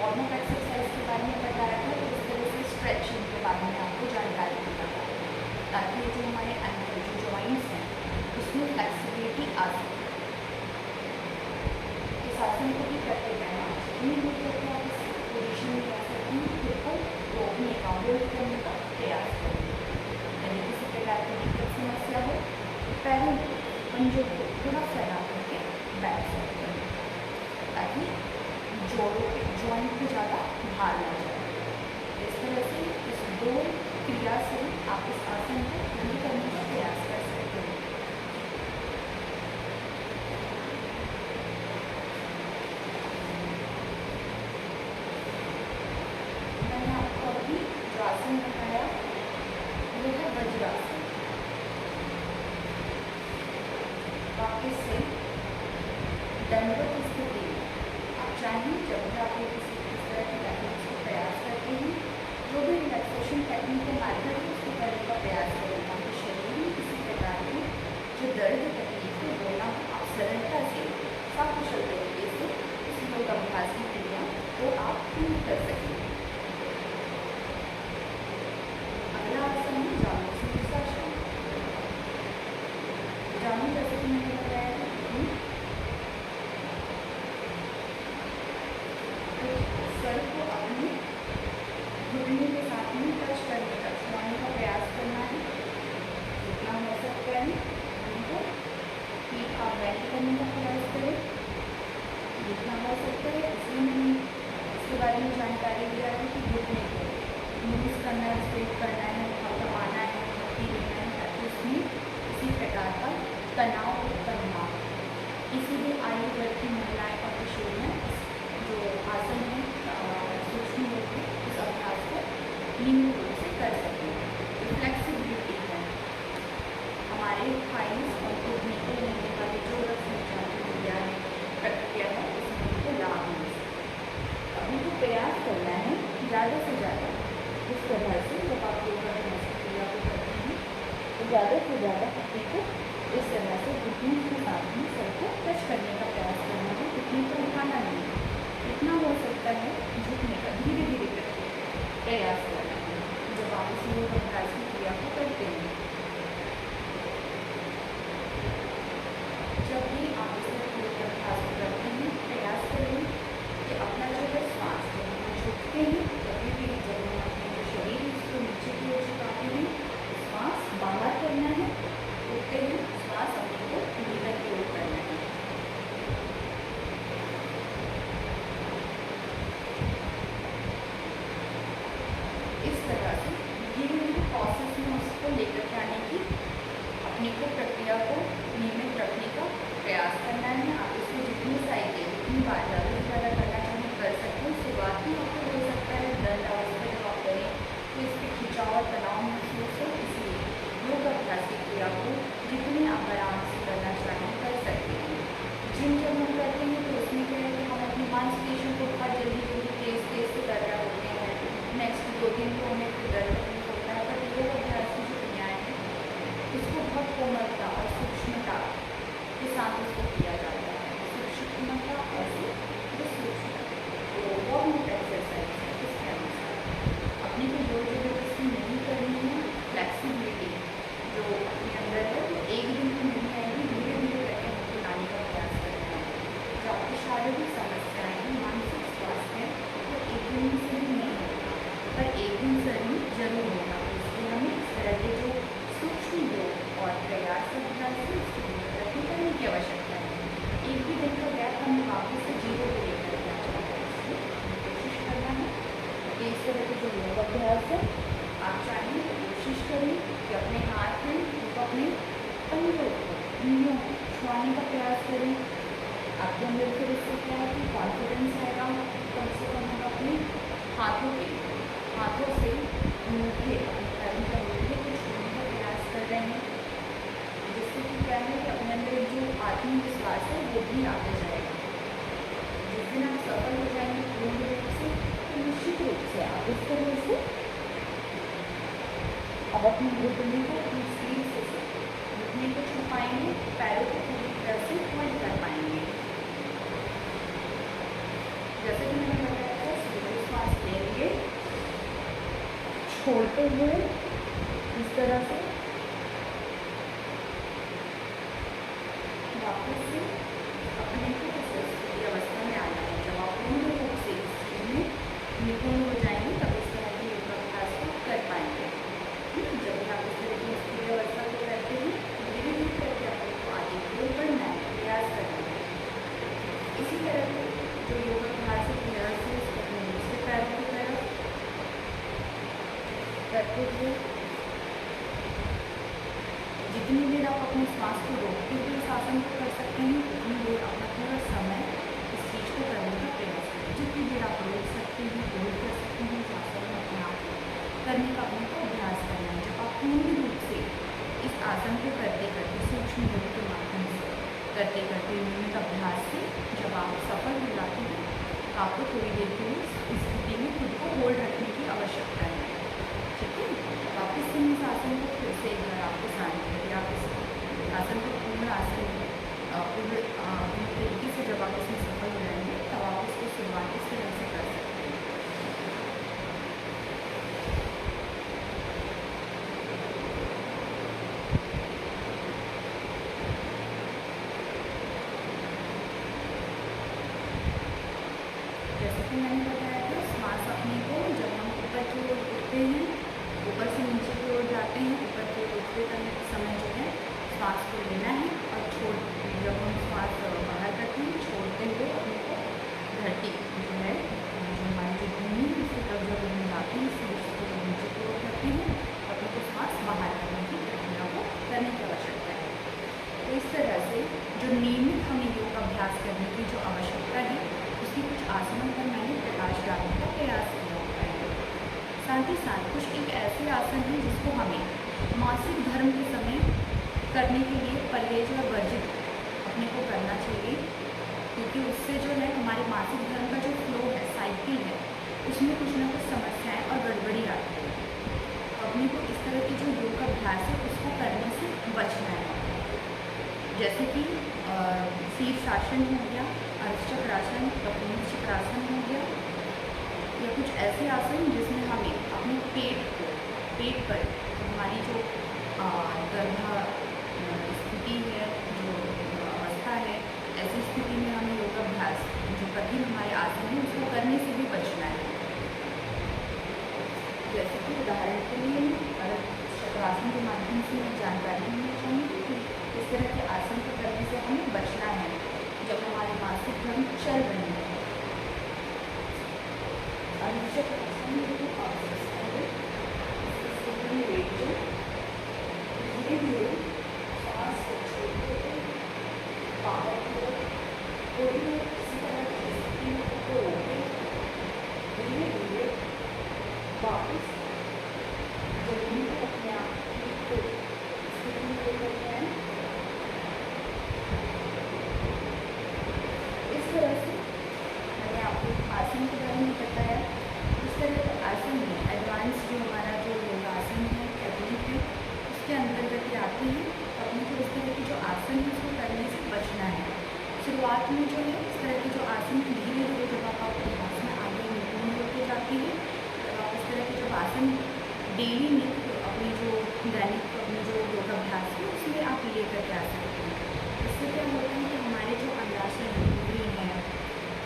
वार्म अप एक्सरसाइज के बारे में बताया था तो इस तरह से स्ट्रेचिंग के बारे में आपको जानकारी दी था, ताकि जो हमारे एंकल जो जॉइंट्स हैं उसमें फ्लेक्सिबिलिटी आ सके। इस आसन को भी करते रहना, जितनी देर तक आप इस पोजीशन में रह सकते हैं खुद को रोकने का होल्ड करने का प्रयास करें। यदि किसी प्रकार की दिक्कत समस्या हो तो पैरों को पंजों को थोड़ा फैला करके बैठ सकते हैं, ताकि जोड़ों पे जॉइंट पे ज़्यादा भार ना जाए। इस तरह से इस दो क्रिया से आप इस आसन को पूरी करने का प्रयास कर सकते हैं। मैंने आपको अभी जो आसन बताया वो है वज्रासन। वापस से दंडवत स्थिति में आप चाहें जब भी आप किसी इस तरह की टेक्निक्स को प्रयास करते हैं, जो भी रिलैक्सेशन टेक्निक के माध्यम से उसको करने का प्रयास करें ताकि शरीर में किसी प्रकार की जो दर्द तकलीफ है वो ना आप सरलता से सकुशल तरीके से इस योग अभ्यास की क्रिया को आप पूर्ण कर सकें। अगला आसन है जानु शीर्षासन। जानु जैसे कि मैंने बताया है, इसलिए मैंने इसके बारे में जानकारी दिया है कि घुटने को यूज़ करना है, स्ट्रेट करना है, दबाना है, पट्टी देना है, ताकि उसमें किसी प्रकार का तनाव उत्पन्न ना हो। किसी भी आयु वर्ग की महिलाएं और किशोर में जो आसन है सूक्ष्म योग है, इस अभ्यास को नियमित रूप से कर सकें। फ्लेक्सिबिलिटी है, हमारे थाइस और घुटने को लेने वाले जो क्रिया है, प्रक्रिया है, इसमें को लाभ मिल सके। अभी तो प्रयास करना है ज़्यादा से ज़्यादा इस तरह से, जब आप योगा क्रिया को करते हैं तो ज़्यादा से ज़्यादा अपने को इस तरह से घुटने के साथ में सर को टच करने का प्रयास करना है। घुटने को उठाना नहीं है, इतना हो सकता है झुकने का धीरे धीरे करके प्रयास करना है जब आप इस योग अभ्यास की क्रिया को करते हैं। जब भी आप इस योग अभ्यास को करते हैं, प्रयास करें कि अपना जो है श्वास जब हम झुकते हैं, कभी भी जब हम अपने शरीर इसको नीचे की ओर झुकाते हैं, श्वास बाहर करना है, उठते हैं श्वास अपने को भीतर की ओर करना है। इस तरह से धीरे धीरे प्रोसेस में उसको लेकर के आने की, अपने को प्रक्रिया को नियमित रखने का प्रयास करना है। आप इसको जितनी साइकिल जितनी बार ज़्यादा से ज़्यादा करना चाहें कर सकते हैं। शुरुआत में आपको हो सकता है दर्द अवस्था जब आप करें तो इस पर खिंचाव और तनाव महसूस हो, इसलिए योग अभ्यास की क्रिया को जितने आप आराम से करना चाहें कर सकते हैं। जिम जब हम करते हैं तो उसमें क्या है कि हम अपनी मांसपेशियों को बहुत जल्दी जल्दी तेज तेज से कर रहे होते हैं, नेक्स्ट 2-3 तो हमें फिर दर्द नहीं होता है। पर योग अभ्यास की जो क्रियाएँ हैं इसको बहुत कोमलता और सूक्ष्मता के साथ इसको किया जाता है। सूक्ष्मता और सूक्ष्मता तो बहुत एक्सरसाइज है। इसके अनुसार अपने को जोर जबरदस्ती नहीं करनी है। फ्लेक्सिबिलिटी जो अपने अंदर है वो एक दिन में नहीं आएगी, धीरे धीरे करके हमको लाने का प्रयास करना है। जो आपकी शारीरिक समस्याएं हैं, मानसिक स्वास्थ्य है, वो एक दिन से भी नहीं होगा, पर एक दिन से ही जरूर होगा। इसलिए हमें इस तरह के जो सूक्ष्म योग और प्रयास अभ्यास से इसको करने करने की आवश्यकता है। एक भी दिन का गैप हमें वापस से जीरो पे लेकर आना चाहिए, इसलिए हमें कोशिश करना है कि इस तरह के जो योग अभ्यास है आप चाहें तो कोशिश करें कि अपने हाथ में अपने पंजों को उंगलियों को छुआने का प्रयास करें। आपके अंदर फिर इससे क्या है कि कॉन्फिडेंस आएगा। कम से कम हम अपने हाथों से अंगूठे, अपने पैरों के अंगूठे को छूने का प्रयास कर रहे हैं, जिससे कि क्या है कि अपने अंदर जो आत्मविश्वास है वो भी आगे जाएगा। जिस दिन आप सफल हो जाएंगे पूर्ण रूप से, तो निश्चित रूप से आप इस तरह से अब अपने घुटने को अपनी सीट से घुटने को छुपाएंगे, पैरों को पूरी तरह से होल्ड कर पाएंगे। जैसे कि मैंने बताया था, सूर्य श्वास लेंगे, छोड़ते हुए इस तरह से वापस से अपने को स्थिति अवस्था में आना है। जब आप पूर्ण रूप से इस चीज में निपुण हो जाएंगे तब इस तरह के योग अभ्यास को कर पाएंगे। जब भी आप इस तरह की स्थिति अवस्था को करते हैं, धीरे धीरे करके आपको आगे की ओर बढ़ना है, प्रयास करना है। इसी तरह के जो योग अभ्यास है प्रयास है इसको अपने दूसरे पैरों की तरफ करते हुए जितनी देर आप अपने श्वास को रोकते हुए इस आसन को कर सकते हैं, उतनी देर अपना पूरा समय इस चीज़ को करने का प्रयास करें। जितनी देर आप रोक सकते हैं, होल्ड कर सकते हैं, इस आसन में अपने आप करने का अपने को अभ्यास करना है। जब आप पूर्ण रूप से इस आसन को करते करते सूक्ष्म योग के माध्यम से करते करते नियमित अभ्यास से जब आप सफल हो जाते हैं, आपको थोड़ी देर के लिए इस स्थिति में खुद को होल्ड रखने की आवश्यकता है। ठीक है, वापस से इस आसन को फिर से एक बार आपको शांत करिए। आप इस आसन को पूर्ण आसन पूर्ण तरीके से जब आप इसमें सफल हो जाएंगे तब आप इसको शुरुआत इस तरह से कर सकते हैं। जैसे कि मैंने बताया था, श्वास अपने को जब हम ऊपर की ओर उठते हैं, ऊपर से नीचे की ओर जाते हैं, ऊपर की ओर उठते समय जो है नियमित हमें योग अभ्यास करने की जो आवश्यकता है, उसकी कुछ आसनों पर मैंने प्रकाश डालने का प्रयास किया है। साथ ही साथ कुछ एक ऐसे आसन हैं जिसको हमें मासिक धर्म के समय करने के लिए परहेज व वर्जित अपने को करना चाहिए, क्योंकि उससे जो है हमारे मासिक धर्म का जो फ्लो है, साइकिल है, उसमें कुछ ना कुछ समस्याएं और गड़बड़ी आती है। अपने को इस तरह के जो योग अभ्यास है उसको करने से बचना है, जैसे कि शीर्षासन हो गया, अर्धचक्रासन, कपाल चक्रासन हो गया, या कुछ ऐसे आसन जिसमें हमें अपने पेट पर हमारी जो गर्भा स्थिति है, जो अवस्था है, ऐसी स्थिति में हमें योग अभ्यास जो कठिन हमारे आसन है उसको करने से भी बचना है। जैसे कि उदाहरण के लिए चक्रासन के माध्यम से मैं जानकारी देना चाहूँगी कि इस तरह के आसन को करने से हमें बचना है जब हमारे मासिक धर्म चल रहे हैं। धीरे धीरे सांस को छोड़ते बाहर की ओर थोड़ी देर इसी तरह की स्थिति को रोके धीरे धीरे वापस जमीन को अपने आप को स्थिति में लेकर हैं। इस तरह से मैंने आपको आसन के बारे में बताया। इस तरह के आसन में एडवांस जो हमारा जो योगासन है, टेक्निक है, उसके अंतर्गत ये आते हैं। अपने को इस तरह के जो आसन है उसको करने से बचना है। शुरुआत में जो है इस तरह के जो आसन है धीरे धीरे जब आप अभ्यास में आगे निपुण होते जाती है, तब आप इस तरह के जो आसन डेली नित्य अपनी जो दैनिक अपनी जो योगाभ्यास है उसमें आप लेकर के आ सकते हैं। इससे क्या होता है कि हमारे जो अंडाशय है,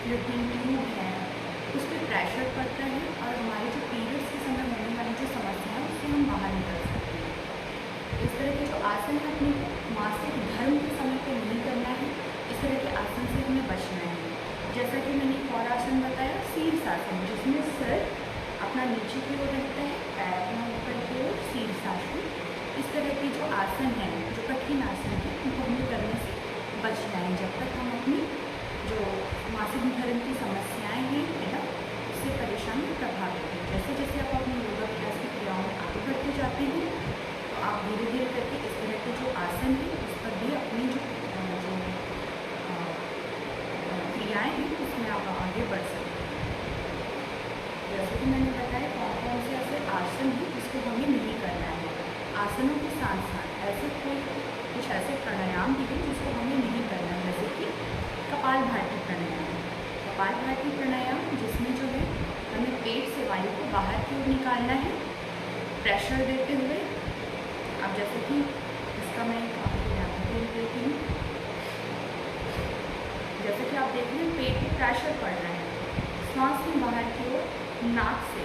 फ्लूइड ट्यूब है, उस पर प्रेशर पड़ता है और हमारे जो पीरियड्स के समय होने वाली जो समस्या है उससे हम बाहर निकल सकते हैं। इस तरह के जो आसन है अपने मासिक धर्म के समय पर नहीं करना है। इस तरह के आसन से हमें बचना है। जैसा कि मैंने एक और आसन बताया, शीर्षासन, जिसमें सर अपना नीचे की ओर रहता है, पैर अपना ऊपर की ओर, शीर्षासन। इस तरह के जो आसन है, जो कठिन आसन है, उनको हमें करने से बचना है जब तक हम अपनी जो मासिक धर्म की समस्याएं हैं या उससे परेशान प्रभावित हैं। जैसे जैसे आप अपने योगाभ्यास की क्रियाओं में आगे बढ़ते जाते हैं, तो आप धीरे धीरे करके इस तरह के जो आसन है उस पर भी अपनी जो क्रियाएँ हैं उसमें आप आगे बढ़ सकते हैं। जैसे कि मैंने बताया कौन कौन से ऐसे आसन हैं जिसको हमें नहीं करना है। आसनों के साथ साथ ऐसे कुछ ऐसे प्राणायाम भी हैं जिसको हमें नहीं करना है, जैसे कि कपालभाति प्राणायाम। कपालभाति प्राणायाम जिसमें जो है हमें पेट से वायु को बाहर की ओर निकालना है प्रेशर देते हुए। अब जैसे कि इसका मैं आपको उदाहरण देती हूँ। जैसे कि आप देख रहे हैं पेट में प्रेशर पड़ रहा है, सांस में बाहर की ओर नाक से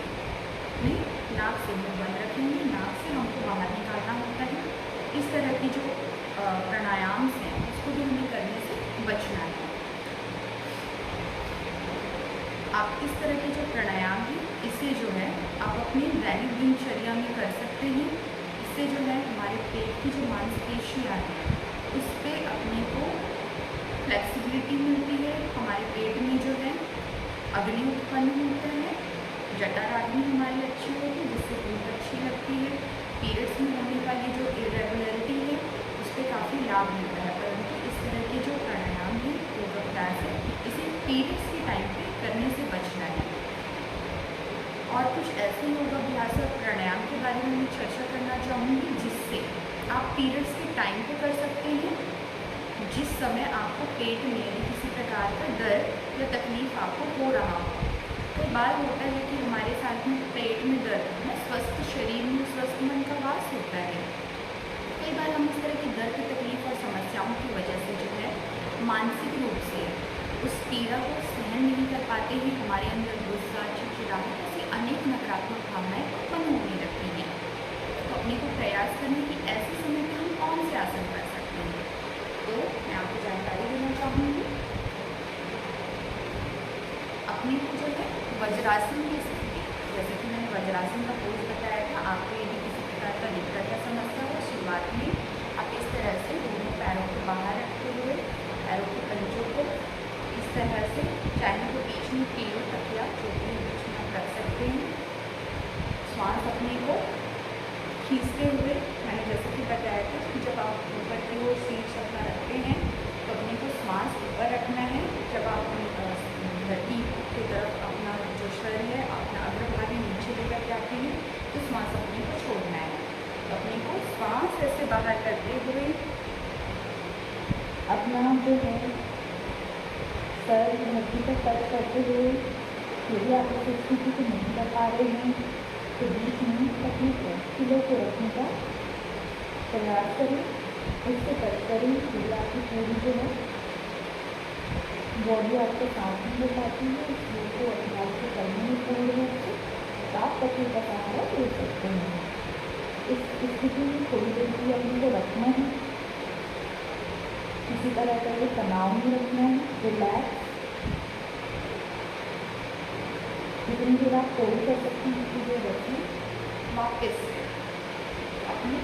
मुँह बंद रखेंगे, नाक से हमको बाहर निकालना होता है। इस तरह की जो प्राणायाम हैं उसको भी हमें करने से बचना है। आप इस तरह के जो प्राणायाम है इसे जो है आप अपनी दैनिक दिनचर्या में कर सकते हैं। इससे जो है हमारे पेट की जो मांसपेशियाँ हैं उस पर अपने को फ्लेक्सिबिलिटी मिलती है। हमारे पेट में जो है अग्नि उत्पन्न होता है, जठराग्नि हमारी अच्छी होगी जिससे भूख अच्छी लगती है। पीरियड्स में होने वाली जो इरेगुलरिटी है उस पर काफ़ी लाभ मिलता है। परंतु इस तरह के जो प्राणायाम है, योगाभ्यास है, इसे पीरियड्स के टाइम पे करने से बचना है। और कुछ ऐसे योगाभ्यास और प्राणायाम के बारे में मैं चर्चा करना चाहूँगी जिससे आप पीरियड्स के टाइम पे कर सकते हैं। जिस समय आपको पेट में यदि किसी प्रकार का दर्द या तकलीफ आपको हो रहा हो, कई बार होता है कि हमारे साथ में पेट में दर्द है, स्वस्थ शरीर में स्वस्थ मन का वास होता है। कई बार हम इस तरह की दर्द तकलीफ और समस्याओं की वजह से जो है मानसिक रूप से उस पीड़ा को सहन नहीं कर पाते हैं। हमारे अंदर गुस्सा, चिड़चिड़ाहट ऐसी अनेक नकारात्मक भावनाएं उत्पन्न होने लगती हैं। तो अपने को प्रयास करने की ऐसे समय में हम कौन से आसन कर सकते हैं, तो मैं आपको जानकारी देना चाहूँगी। अपने को जो है वज्रासन की स्थिति, जैसे कि मैंने वज्रासन का पोज बताया था, आपको यदि किसी प्रकार का दिक्कत या समस्या हो, शुरुआत में आप इस तरह से दोनों पैरों को बाहर रखते हुए शीर्ष अपना रखते हैं तो अपने को श्वास ऊपर रखना है। जब आप धरती की तरफ अपना जो शरीर है अपना अग्रभाग नीचे लेकर के आते हैं तो श्वास अपने को छोड़ना है। तो अपने को श्वास ऐसे बाहर करते हुए अपना जो है सर धरती पर टच करते हुए, यदि आप इस स्थिति को नहीं कर पा रहे हैं तो बीच में तकलीफ है किलो को रखने का प्रयास करें, उससे टच करें। यदि आपकी पूरी जो है बॉडी आपको सांस नहीं ले पाती है, इसलिए को अपने आप को करने में पूर्ण रूप से आप तकलीफ का सहारा ले सकते हैं। इस स्थिति में थोड़ी देर के लिए अपने को रखना है, किसी तरह का कोई तनाव नहीं रखना है, रिलैक्स। जितनी देर आप कोई कर सकते हैं उतनी देर रखिए, वापस अपने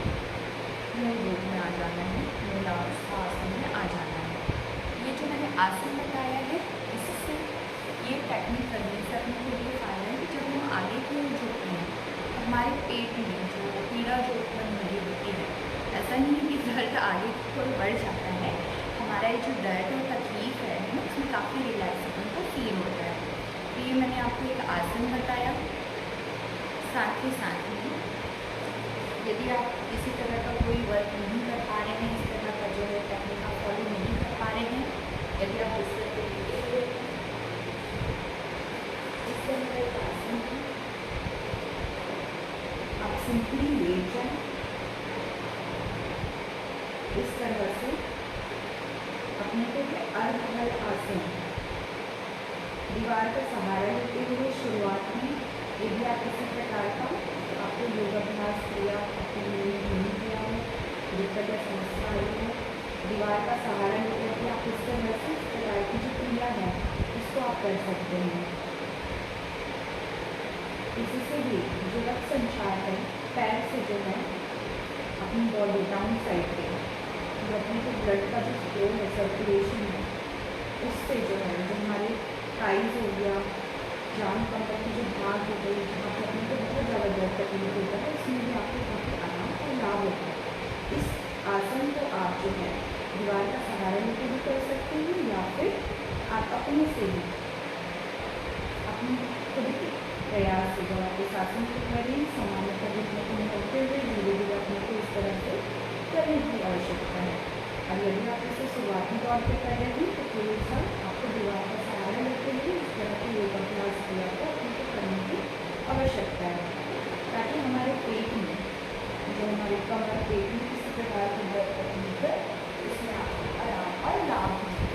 मूल रूप में आ जाना है, मूल आसन में आ जाना है। ये जो मैंने आसन बताया है इससे ये टेक्निक करने से अपने को ये फायदा है कि जब हम आगे की ओर झुकते हैं हमारे पेट में जो पीड़ा जो उत्पन्न हो रही होती है, ऐसा नहीं है कि दर्द आगे थोड़ा बढ़ जाता है, हमारा ये जो दर्द और तकलीफ है उसमें काफ़ी रिलैक्स अपने को फील होता है। तो ये मैंने आपको एक आसन बताया। साथ ही साथ में यदि आप किसी तरह का कोई वर्क नहीं कर पा रहे हैं, इस तरह का जो है टेक्निक आप फॉलो नहीं कर पा रहे हैं, यदि आप इस तरह के इस तरह का एक आसन है, आप सिंपली लेट जाएं इस तरह से। अपने को अर्धहल आसन, दीवार का सहारा लेते हुए शुरुआत में यदि आप किसी प्रकार का आपको योगाभ्यास किया, आपको नहीं किया हो, दिक्कत या समस्या आई है, दीवार का सहारा लेकर के आप इस तरह से इस प्रकार की जो क्रिया है उसको आप कर सकते हैं। इससे भी जो रक्त संचार है पैर से जो है अपनी बॉडी डाउन साइड पे जो अपने को ब्लड का जो फ्लो है, सर्कुलेशन है, उससे जो है जो हमारे टाइज हो गया, जान कमर की जो भाग हो गई, जहाँ पर अपने को बहुत ज़्यादा दर्द तकलीफ होता है, उसमें भी आपको काफ़ी आराम और लाभ होता है। इस आसन को आप जो है दीवार का सहारा लेकर भी कर सकते हैं या फिर आप अपने से भी अपनी खुद के प्रयास से जब आप इस आसन को करें सामान्य तरीके को करते हुए धीरे धीरे अपने को इस तरह से करने की आवश्यकता है। और यदि आप इसे शुरुआती तौर पर कर रहे हैं तो थोड़ी सा आपको दीवार का सहारा लेते हुए इस तरह के योगाभ्यास क्रिया को अपने को करने की आवश्यकता है, ताकि हमारे पेट में जो हमारे कमर पेट में किसी प्रकार की दर्द तकलीफ है उसमें आपको आराम और लाभ मिले।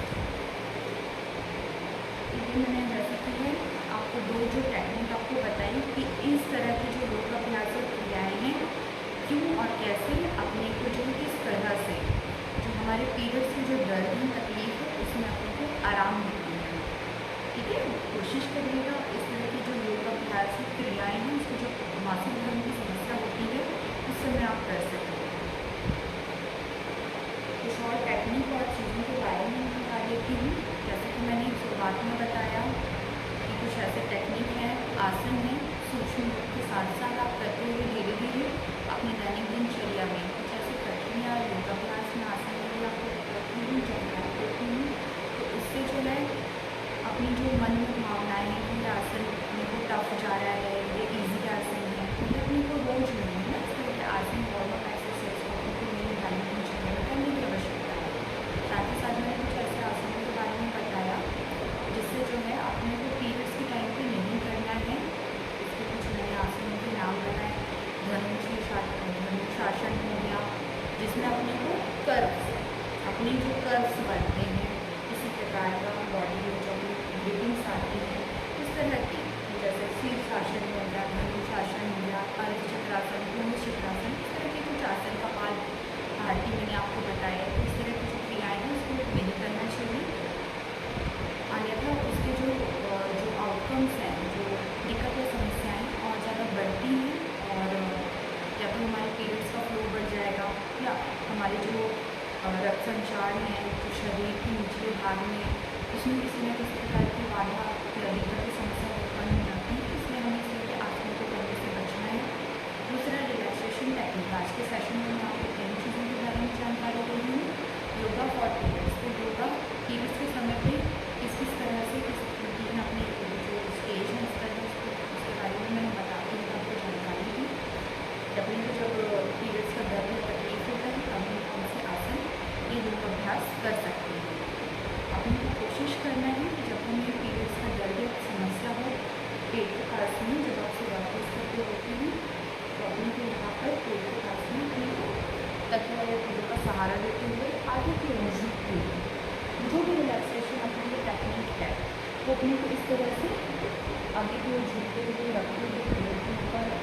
ये मैंने जैसे कि है आपको दो जो टेक्निक आपको बताई कि इस तरह की जो योगाभ्यास और क्रियाएँ हैं क्यों और कैसे अपने को जो किस तरह से जो हमारे पीरियड्स की जो दर्द है तकलीफ है उसमें अपने को आराम मिलती है। ठीक है, कोशिश करिएगा इस तरह की जो योगाभ्यास की क्रियाएँ हैं उसको जो मासिक धर्म की समस्या होती है उस समय आप कर सकते हैं। कुछ और टेक्निक और चीज़ों के बारे में बता देती हूँ। जैसे कि मैंने शुरुआत में बताया कि कुछ ऐसे टेक्निक हैं, आसन हैं, सूक्ष्म रूप के साथ साथ आप करते हुए धीरे धीरे अपनी दैनिक दिनचर्या में कुछ ऐसी प्रक्रिया योगाभ्यास में आसन में आपको रखती हूँ, जानकारी देती हूँ। तो इससे जो है अपनी जो मन में भावनाएँ हैं कि ये आसन अपने को टफ जा रहा है, ये ईजी आसन है, ये अपने को रोज नहीं है, इस तरह के आसन वार्म एक्सरसाइज को अपने को मेरी दैनिक दिनचर्या में करने की आवश्यकता है। साथ ही साथ मैंने कुछ ऐसे आसनों के बारे में बताया जिससे जो है अपने को पीरियड्स के टाइम पे नहीं करना है। इसके कुछ नए आसनों के नाम बताएं, धनुषासन हो गया जिसमें अपने को कर्व्स, अपने जो कर्व्स बनते हैं किसी प्रकार का बॉडी में जो ब्रीदिंग्स आती हैं इस तरह की, जैसे शीर्षासन हो गया, धनुषासन हो गया, अर्धचक्रासन, पूर्णचक्रासन, इस तरह के कुछ आसन का पाल भारती मैंने आपको बताया। तो इस तरह की जो क्रियाएँ हैं उसको नहीं करना चाहिए, अन्यथा उसके जो आउटकम्स हैं, जो दिक्कत या समस्याएँ और ज़्यादा बढ़ती हैं और या तो हमारे पीरियड्स का फ्लो बढ़ जाएगा या हमारे जो रक्त संचार है जो शरीर के निचले भाग में उसमें किसी न किसी प्रकार की बाधा या दिक्कत की समस्या उत्पन्न हो जाती है। इसलिए हमें इस तरह के आसनों को करने से बचना है। दूसरा रिलैक्सेशन टेक्निक, आज के सेशन में मैं आपको कई चीज़ों के बारे में जानकारी दे रही हूँ। अभ्यास कर सकते हैं। अपने को कोशिश करना है कि जब हमें पीरियड्स का दर्द या समस्या हो पेट के पास में, जब आप शुरुआत करते होते हैं तो अपने को यहाँ पर पेट के पास में तकिया या पिलो का सहारा लेते हुए आगे की ओर झुकते हुए जो भी रिलैक्सेशन अपने लिए टेक्निक है वो अपने को इस तरह से आगे की ओर झुकते हुए रखते हुए पिलो के ऊपर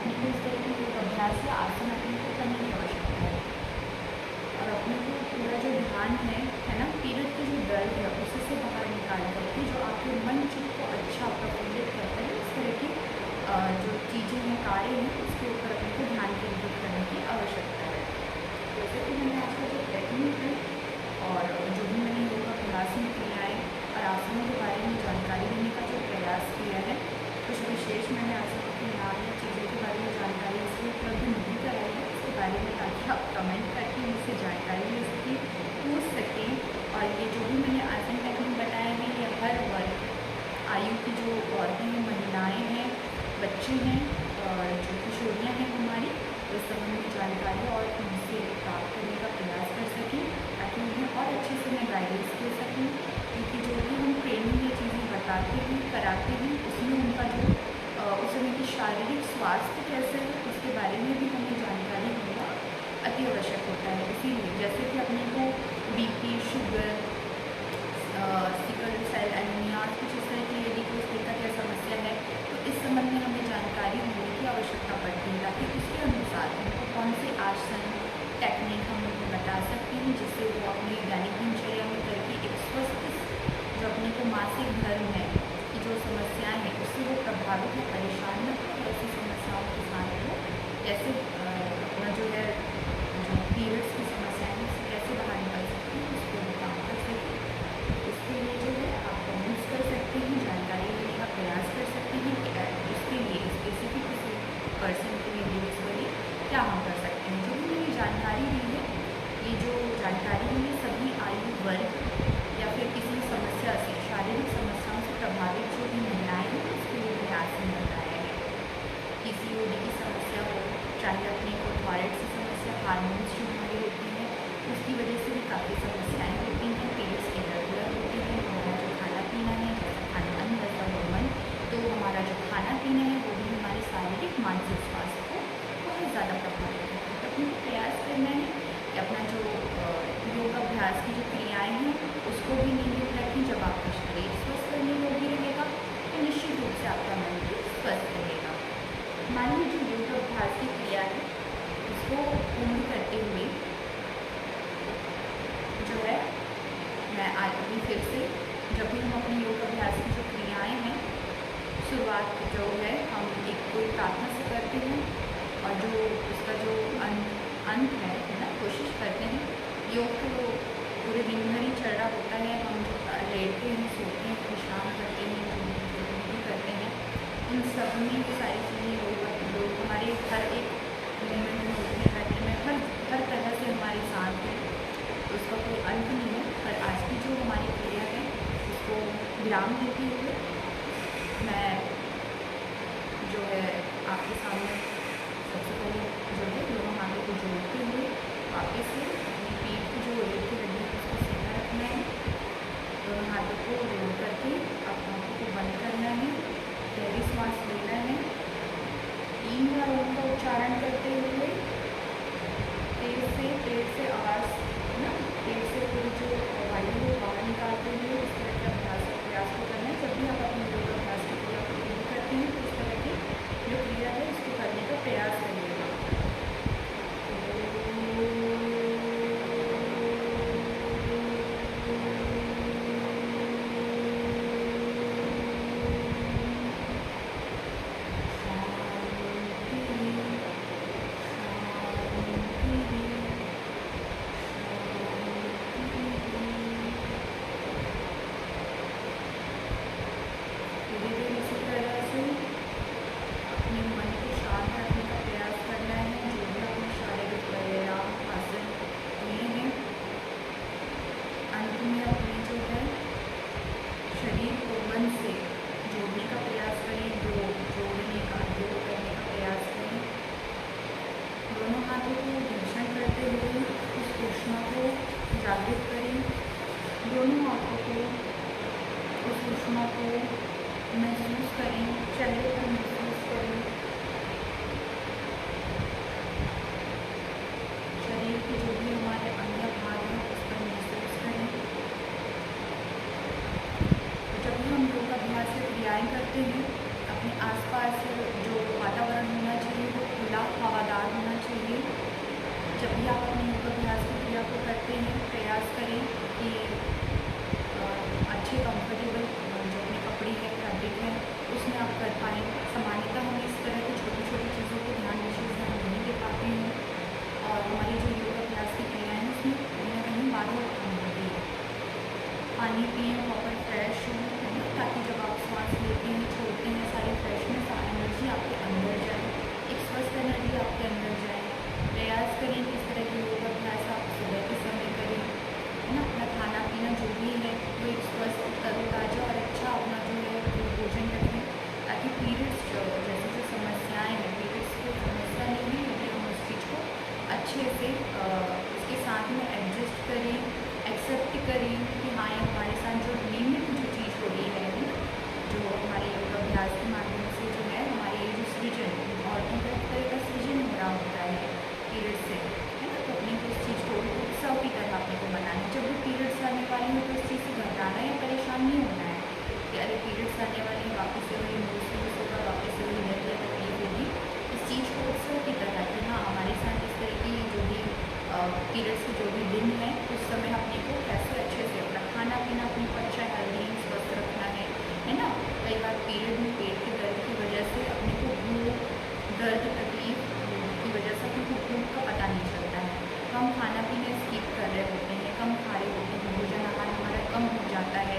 अपने को इस तरह की योग अभ्यास या आसन अपने को करने की आवश्यकता है। और अपने को पूरा जो ध्यान है ना, पीरियड के जो दर्द है उसी से बाहर निकाल करके जो आपके मन चित्त को अच्छा प्रफुल्लित करता है, इस तरह की जो चीज़ें हैं, कार्य हैं, उसके ऊपर अपने को ध्यान केंद्रित करने की आवश्यकता है। जैसे कि मैंने आज का जो टेक्निक है और जो भी मैंने योग अभ्यास में क्रियाएँ और आसनों के बारे में जानकारी देने का जो प्रयास किया है, कुछ विशेष मैंने आसनों के नाम या चीज़ों के बारे में जानकारी इसलिए उपलब्ध नहीं कराई है इसके बारे में, ताकि आप कमेंट करके मुझसे जानकारी ले सकें, पूछ सकें। और ये जो भी मैंने आसन टेक्निक बताया है ये हर वर्ग आयु की जो औरतें हैं, महिलाएँ हैं, बच्चे हैं और जो किशोरियाँ हैं हमारी, इस संबंध में जानकारी और उनसे प्राप्त करने का प्रयास कर सकें, ताकि उन्हें और अच्छे से मैं गाइडेंस दे सकूँ। क्योंकि जो भी हम ट्रेनिंग या चीज़ें बताते हैं, कराते हैं, उसमें उनका जो उस समय की शारीरिक स्वास्थ्य कैसे है उसके बारे में भी हमें जानकारी होना अति आवश्यक होता है। इसीलिए जैसे कि अपने को BP, sugar, sickle cell anaemia, कुछ इस तरह की यदि कोई दिक्कत या समस्या है तो इस संबंध में हमें जानकारी होने की आवश्यकता पड़ती है, ताकि उसके अनुसार उनको कौन से आसन टेक्निक हम उनको बता सकते हैं जिससे वो अपनी दैनिक दिनचर्या में करके एक स्वस्थ जो अपने को मासिक धर्म है कि जो समस्याएं हैं उससे वो प्रभावित या परेशान न हो, ऐसी समस्याओं के साथ वो कैसे अपना जो है जो पीरियड्स की समस्याएं हैं उससे कैसे बाहर निकल सकते हैं, उस पर वो काम कर सकें। इसके लिए जो है आप कमेंट्स कर सकते हैं, जानकारी लेने का प्रयास कर सकते हैं कि इसके लिए स्पेसिफिक किसी पर्सन के लिए यूज़ के लिए क्या हम कर सकते हैं। जो भी मैंने जानकारी दी है, ये जो जानकारी है ये सभी आयु वर्ग या फिर किसी समस्या से, शारीरिक समस्याओं से प्रभावित जो भी महिलाएं हैं उसके लिए प्रयास में बताया है। पीसीओडी की समस्या हो, चाहे अपने को थायराइड की समस्या, हार्मोन्स जो हमारी होती हैं उसकी वजह से भी काफ़ी समस्याएं होती हैं, पीरियड्स इरेगुलर होते हैं, हमारा जो खाना पीना है जैसा खाना अन्न वैसा मन, तो हमारा जो खाना पीना है वो भी हमारे शारीरिक मानसिक स्वास्थ्य को बहुत ज़्यादा प्रभावित करता है। तो अपने को प्रयास करना है कि अपना जो योग अभ्यास की जो क्रियाएँ हैं उसको भी नियमित रखें। जब आपका शरीर स्वस्थ और निरोगी रहेगा तो निश्चित रूप से आपका मन भी स्वस्थ रहेगा। मान लीजिए योग अभ्यास की क्रिया है उसको पूर्ण करते हुए जो है मैं आज भी फिर से जब भी हम अपने योग अभ्यास की जो क्रियाएँ हैं शुरुआत जो है हम एक कोई प्रार्थना से करते हैं और जो उसका जो अंत है ना, कोशिश करते हैं। योग तो पूरे दिन भर ही चल रहा होता है, हम लेटते हैं, सोते हैं, विश्राम करते हैं, भी करते हैं, इन सब में ये सारी चीज़ें लोग हमारे हर एक मोमेंट में उठने बैठने में हर तरह से हमारे साथ है, तो उसका कोई अंत नहीं है। पर आज की जो हमारी क्रिया है उसको विराम देते हुए मैं जो है आपके सामने सबसे पहले जो है दोनों हाथों को जोड़ते हुए वापस से अपनी पीठ की जो रीढ़ की हड्डी है उसको सीधा रखना है, दोनों हाथों को जोड़ करके अपनी आँखों को बंद करना है, गहरी सांस लेना है, 3 बार ओम का उच्चारण करते हुए पेट से आवाज़ ना, पेट से पूरी जो वायु को बाहर निकालते हुए इस तरह के अभ्यास को करना है। जब करें, चेहरे पर महसूस करें, शरीर के जो भी हमारे अंग भाग हैं उस पर महसूस करें। जब भी हम योग अभ्यास से क्रियाएँ करते हैं, अपने आसपास जो वातावरण होना चाहिए वो खुला हवादार होना चाहिए। जब भी आप अपने योग अभ्यास की क्रिया को करते हैं, प्रयास करें कि अच्छे कंफर्टेबल जो अपने कपड़े हैं, फैब्रिक है, उसमें आप कर पाएँ। सामान्यतः हम इस तरह की छोटी छोटी चीज़ों को विशेष ध्यान नहीं दे पाते हैं और हमारी जो योग अभ्यास की क्रियाएँ हैं उसमें कहीं ना कहीं बाधा उत्पन्न होती है। पानी पिएँ, प्रॉपर फ्रेश हों, है ना, ताकि जब आप सांस लेते हैं, छोड़ते हैं, सारी फ्रेशनेस एनर्जी आपके अंदर जाए, एक स्वस्थ एनर्जी आपके अंदर जाए। प्रयास करें कि इस तरह के योग अभ्यास आप सुबह के समय करें, है ना। अपना खाना पीना जो भी है वो एक स्वस्थ, तरोताज़ा और अच्छा अपना जो है वो भोजन रखें, ताकि पीरियड्स जैसे जो समस्याएं हैं, पीरियड्स को समस्या नहीं है, लेकिन हम उस चीज़ को अच्छे से उसके साथ में एडजस्ट करें, एक्सेप्ट करें कि हाँ, ये हमारे साथ जो नियमित जो चीज़ हो रही है ना, जो हमारे योग अभ्यास के माध्यम से जो है हमारे जो सृजन, औरतों का एक तरह का सृजन हो रहा होता है पीरियड से, है ना। तो अपने को उस चीज़ को उत्सव की तरह अपने को मनाना है। जब भी पीरियड्स आने वाले हैं तो उस चीज़ से घबराना या परेशान नहीं होना है कि अरे पीरियड्स आने वाले हैं, वापस से वही महसूस होगा, वापस से वही दर्द या तकलीफ होगी। इस चीज़ को उत्सव की तरह कि हाँ, हमारे साथ इस तरह की जो भी पीरियड्स के जो भी दिन है उस समय अपने को कैसे अच्छे से अपना खाना पीना अपने को अच्छा हेल्दी स्वस्थ रखना है ना। कई बार पीरियड में पेट के दर्द की वजह से अपने को भूख, दर्द, तकलीफ की वजह से अपने को भूख का पता नहीं चलता है, तो हम खाना पीना स्किप कर रहे होते हैं, कम खा रहे होते हैं, भोजन आहार हमारा कम हो जाता है।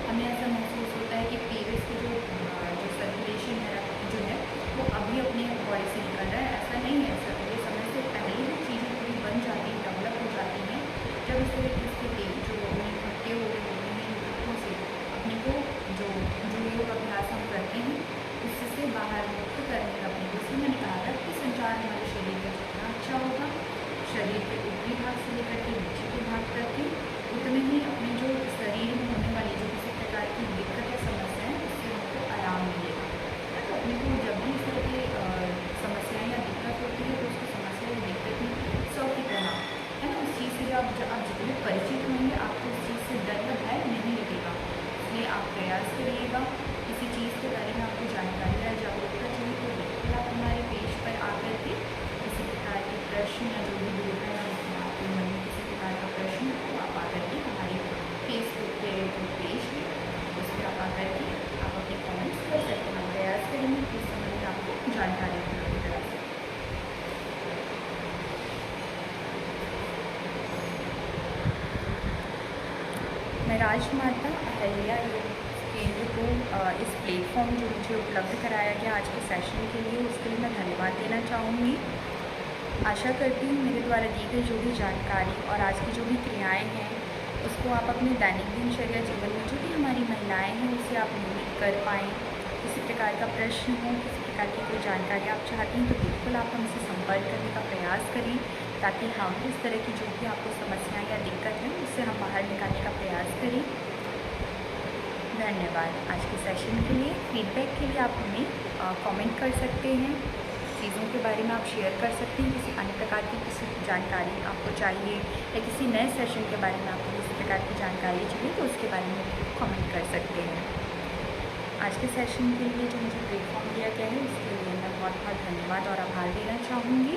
हमें ऐसा महसूस होता है कि पीरियड्स के जो सर्कुलेशन है जो है वो अभी अपने बॉडी से निकल रहा है। ऐसा नहीं है, ऐसा ये समय से पहले ही चीज़ें पूरी बन जाती हैं, डेवलप हो जाती हैं। जब इस तरह की स्थिति जो अपने इकट्ठे हो रहे होते हैं युद्धों से अपने को जो जो योग अभ्यास हम करते हैं उससे बाहर मुक्त करने का अपने को, इसलिए मैंने कहा था कि संचार हमारे शरीर का जितना अच्छा होगा, शरीर के ऊपरी भाग से लेकर के नीचे के भाग तक के, उतने ही अपने जो शरीर में होने वाली जो किसी प्रकार की दिक्कत या समस्या है उससे हमको आराम मिलेगा। तो अपने को जब भी इस तरह की समस्याएं या दिक्कत होती है तो उसकी समस्या या दिक्कत में सौ की तरह, है ना, उस चीज़ से जब आप जितने परिचित होंगे आपको उस चीज़ से डर या भय नहीं लगेगा। इसलिए आप प्रयास करिएगा, किसी चीज़ के बारे में आपको जानकारी या जागरूकता चाहिए तो बिल्कुल आप हमारे पेज पर आकर के किसी प्रकार के प्रश्न या जो भी दूर है आपके मन में किसी प्रकार का प्रश्न तो आप आकर के हमारे फेसबुक के जो पेज है उस पर आप आकर के आप अपने कमेंट्स कर सकते हैं। हम प्रयास करेंगे कि इस संबंध में आपको जानकारी उपलब्ध करा सकें। मैं राजमाता अहल्या योग केंद्र को इस प्लेटफॉर्म जो मुझे उपलब्ध कराया गया आज के सेशन के लिए, उसके लिए मैं धन्यवाद देना चाहूँगी। आशा करती हूँ मेरे द्वारा दी गई जो भी जानकारी और आज की जो भी क्रियाएं हैं उसको आप अपने दैनिक दिनचर्या जीवन में जो भी हमारी महिलाएं हैं उसे आप नियमित कर पाएँ। किसी प्रकार का प्रश्न हो, किसी प्रकार की कोई जानकारी आप चाहती हैं तो बिल्कुल आप हमसे संपर्क करने का प्रयास करें, ताकि हम इस तरह की जो भी आपको समस्याएं या दिक्कत है उससे हम बाहर निकालने का प्रयास करें। धन्यवाद। आज के सेशन के लिए फीडबैक के लिए आप हमें कमेंट कर सकते हैं, चीज़ों के बारे में आप शेयर कर सकते हैं, किसी अन्य प्रकार की किसी जानकारी आपको चाहिए या किसी नए सेशन के बारे में आपको किसी प्रकार की जानकारी चाहिए तो उसके बारे में कमेंट कर सकते हैं। आज के सेशन के लिए जो मुझे प्लेटफॉर्म दिया गया है उसके लिए मैं बहुत बहुत धन्यवाद और आभार देना चाहूँगी।